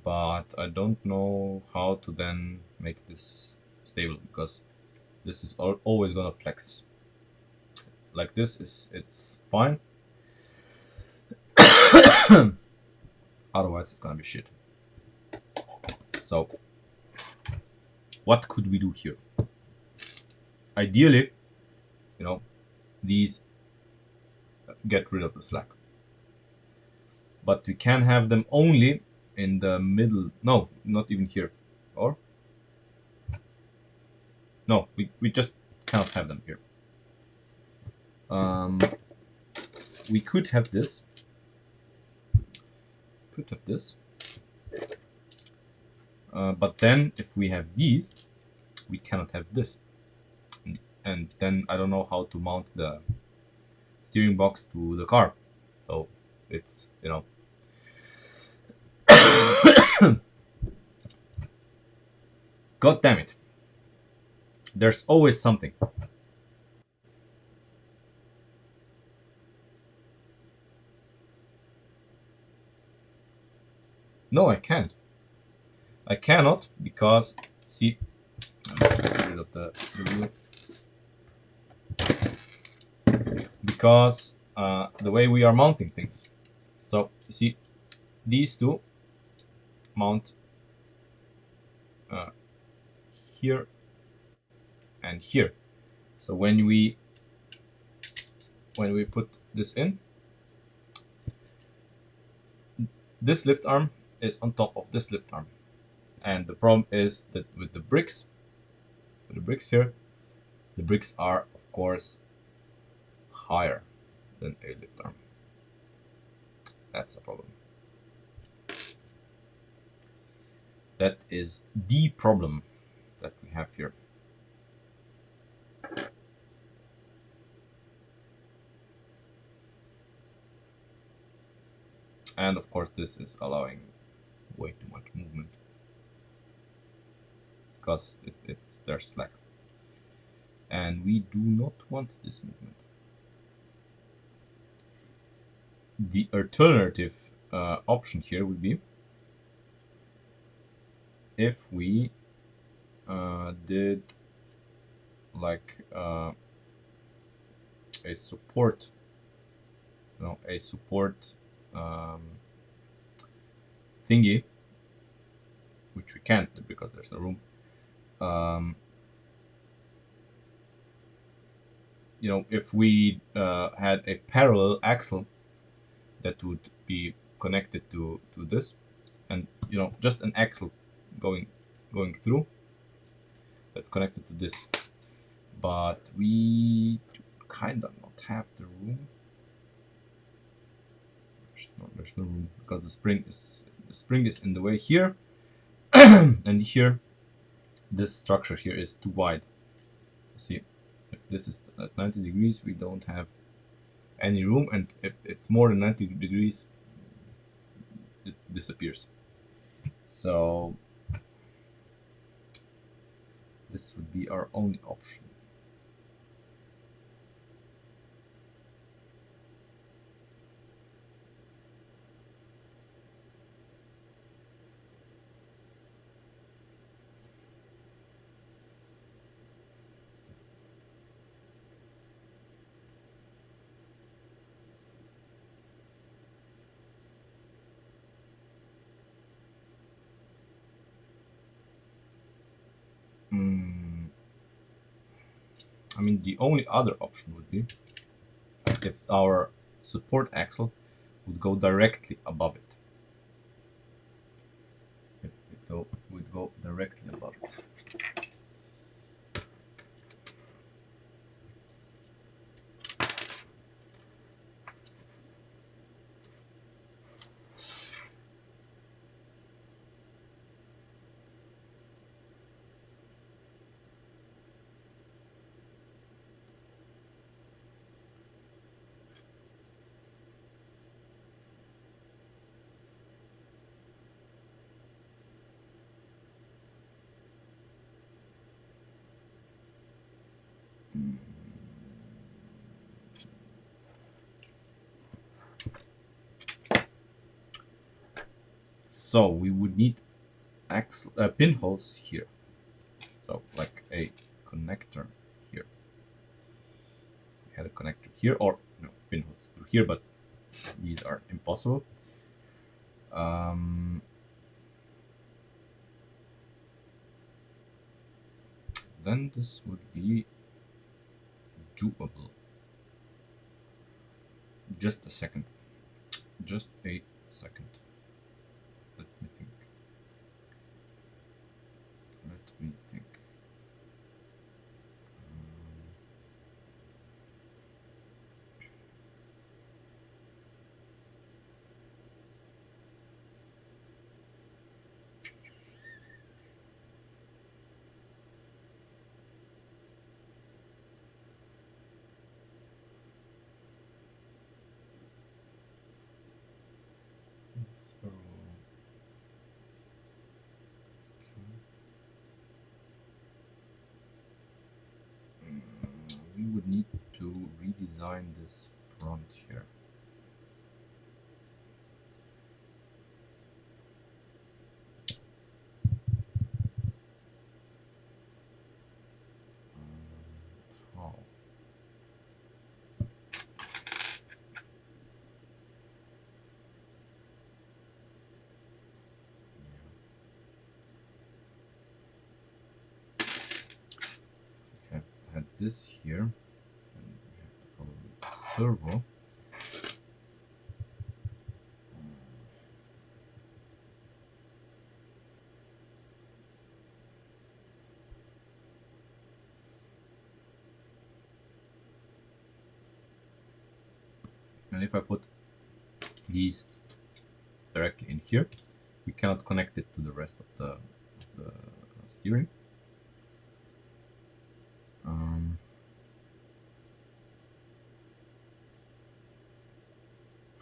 but I don't know how to then make this stable, because this is always gonna flex. Like this is, it's fine. Otherwise it's gonna be shit. So what could we do here? Ideally, you know, these get rid of the slack, but we can have them only in the middle. No, not even here. Or no, we just cannot have them here. We could have this. Could have this. But then if we have these, we cannot have this. And then I don't know how to mount the steering box to the car. So it's, you know. God damn it. There's always something. No, I can't. I cannot, because, see, get rid of the wheel. Because the way we are mounting things. So you see, these two mount here and here. So when we put this in, this lift arm is on top of this lift arm. And the problem is that with the bricks here, the bricks are of course higher than a lift arm. That's a problem. That is the problem that we have here. And of course this is allowing way too much movement, because it's their slack. And we do not want this movement. The alternative option here would be if we did like a support, you know, a support thingy, which we can't do because there's no room. You know, if we had a parallel axle that would be connected to this, and you know, just an axle going through that's connected to this, but we kind of not have the room. There's no room, because the spring is in the way here. And here, this structure here is too wide. See, if this is at 90 degrees, we don't have any room, and if it's more than 90 degrees, it disappears. So this would be our only option. I mean, the only other option would be if our support axle would go directly above it. If it would go directly above it. So we would need pinholes here. So like a connector here. We had a connector here, or no, pinholes through here, but these are impossible. Then this would be doable. Just a second. Just a second. Let me think. Let me think. So, we would need to redesign this front here. How? We have had this here, and we have probably a servo. And if I put these directly in here, we cannot connect it to the rest of the steering.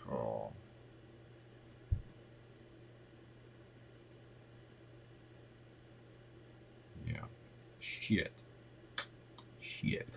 Oh. Yeah. Shit. Shit.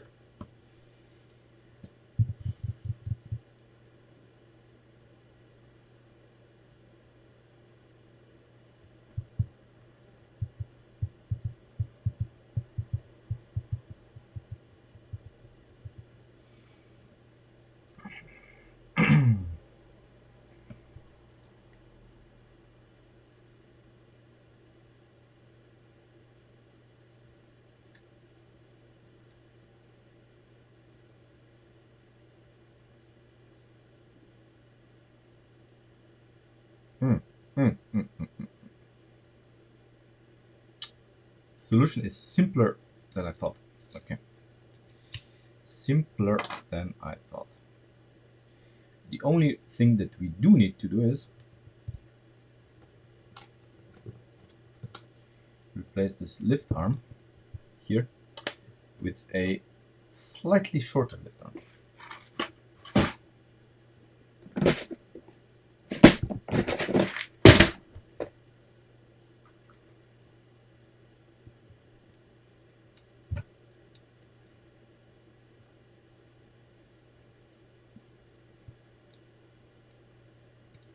Solution is simpler than I thought. Okay. Simpler than I thought. The only thing that we do need to do is replace this lift arm here with a slightly shorter lift arm.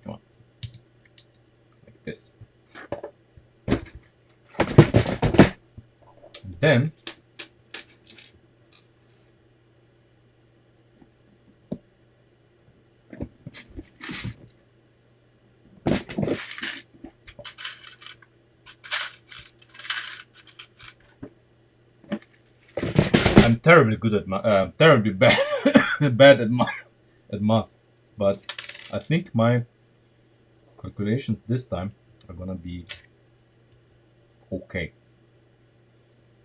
Come on. Like this. Then I'm terribly good at terribly bad bad at math, but I think my calculations this time are gonna be okay.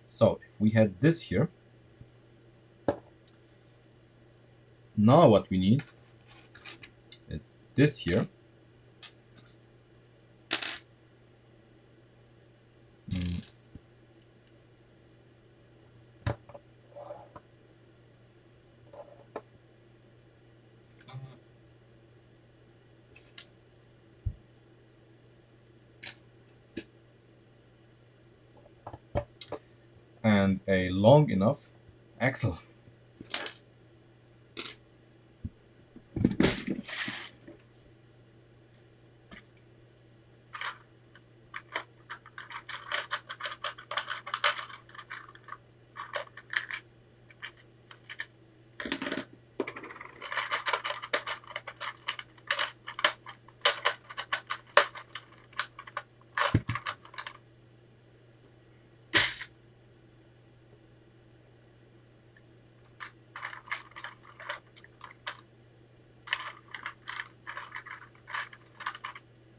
So if we had this here, now what we need is this here. Mm, and a long enough axle.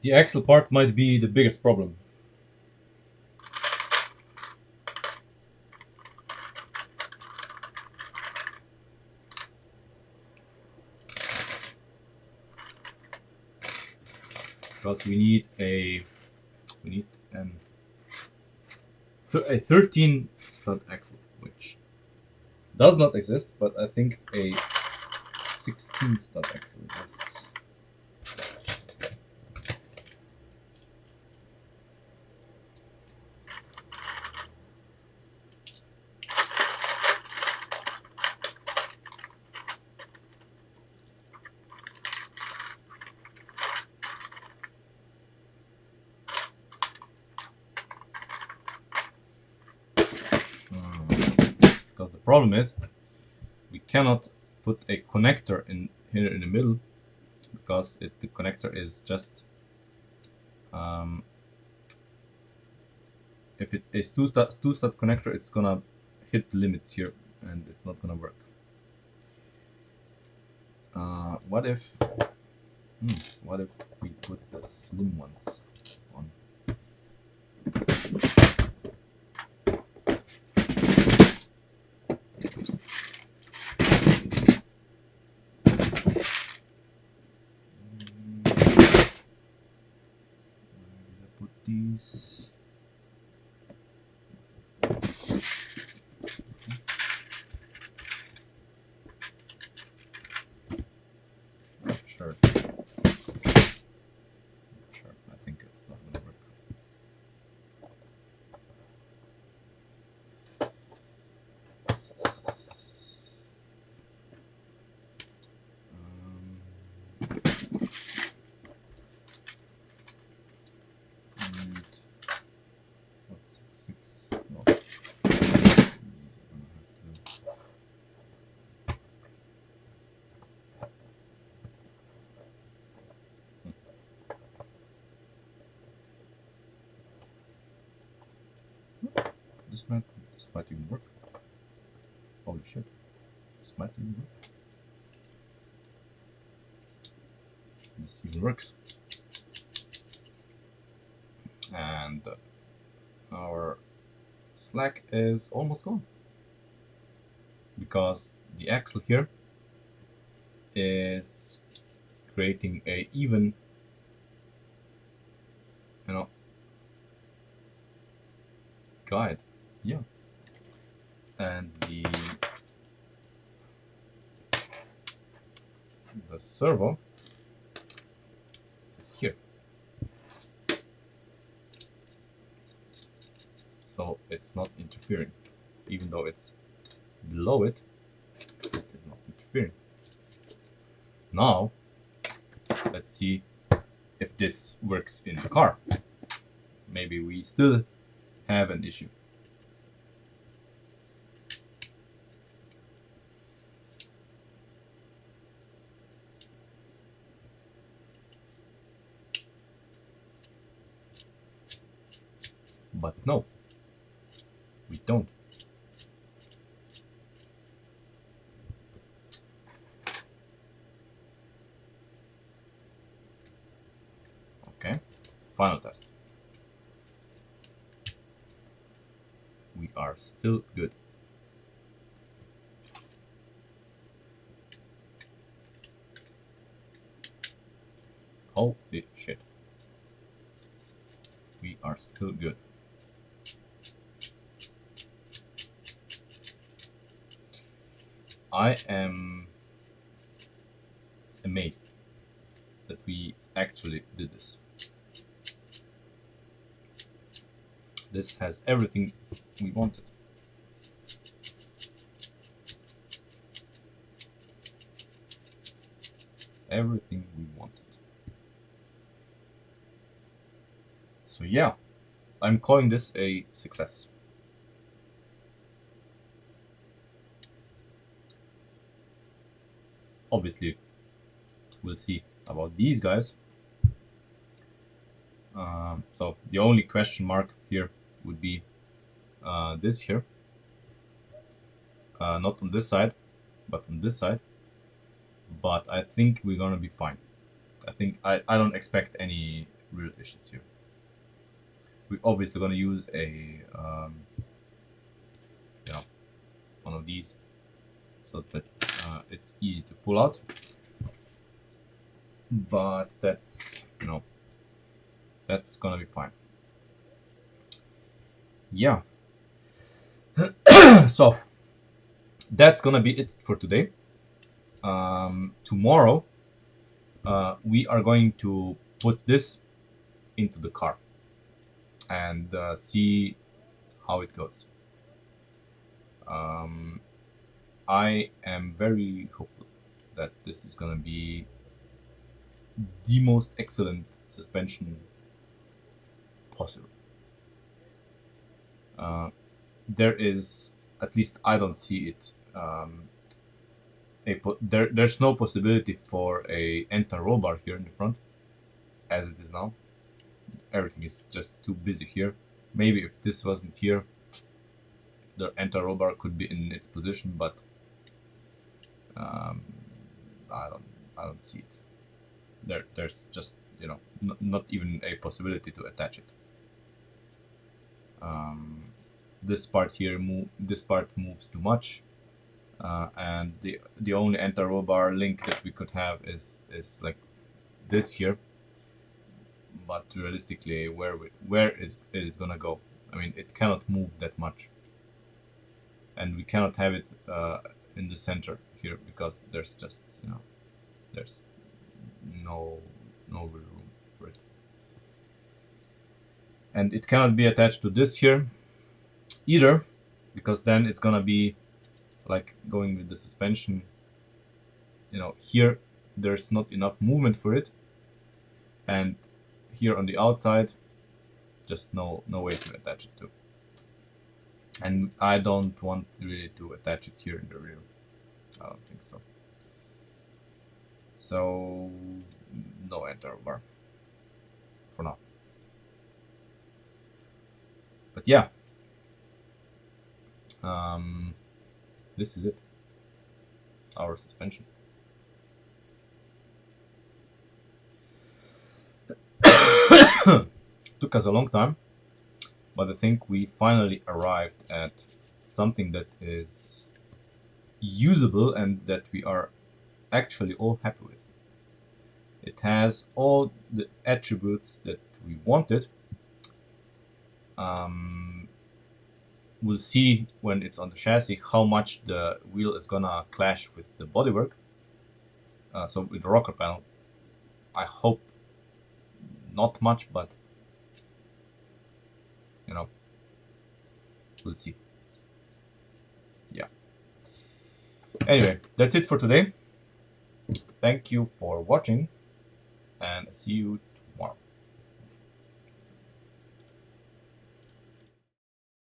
The axle part might be the biggest problem. Because we need an a 13 stud axle, which does not exist, but I think a 16 stud axle exists. Because the problem is we cannot put a connector in here in the middle because the connector is just if it's a two stud connector, it's gonna hit the limits here and it's not gonna work. What if we put the slim ones on? Put these. Sure. Sure. I think it's not gonna work. And what's 6? No. These are gonna have to. This might even work. Holy shit. This might even work. This even works. And our slack is almost gone. Because the axle here is creating a even, you know, guide. Yeah. And the servo is here. So it's not interfering. Even though it's below it, it is not interfering. Now, let's see if this works in the car. Maybe we still have an issue. But no, we don't. final test. We are still good. Holy shit. We are still good. I am amazed that we actually did this. This has everything we wanted. Everything we wanted. So yeah, I'm calling this a success. Obviously, we'll see about these guys. So the only question mark here would be this here. Not on this side, but on this side. But I think we're gonna be fine. I don't expect any real issues here. We're obviously gonna use a you know, one of these so that it's easy to pull out. But that's that's gonna be fine. Yeah. So that's gonna be it for today. Tomorrow we are going to put this into the car and see how it goes. I am very hopeful that this is gonna be the most excellent suspension possible. There is, at least I don't see it. There's no possibility for a enter roll bar here in the front, as it is now. Everything is just too busy here. Maybe if this wasn't here, the enter roll bar could be in its position, but I don't see it. There's just not even a possibility to attach it. This part here this part moves too much, and the only enter roll bar link that we could have is like this here. But realistically, where is it gonna go? I mean, it cannot move that much, and we cannot have it in the center here because there's just there's no real room for it, and it cannot be attached to this here either, because then it's gonna be like going with the suspension. Here there's not enough movement for it, and here on the outside just no way to attach it to. And I don't want really to attach it here in the rear. I don't think so. So no enter bar for now. But yeah, this is it. Our suspension. Took us a long time, but I think we finally arrived at something that is usable and that we are actually all happy with. It has all the attributes that we wanted. We'll see when it's on the chassis how much the wheel is gonna clash with the bodywork. So with the rocker panel, I hope not much, but we'll see. Yeah. Anyway, that's it for today. Thank you for watching, and see you tomorrow.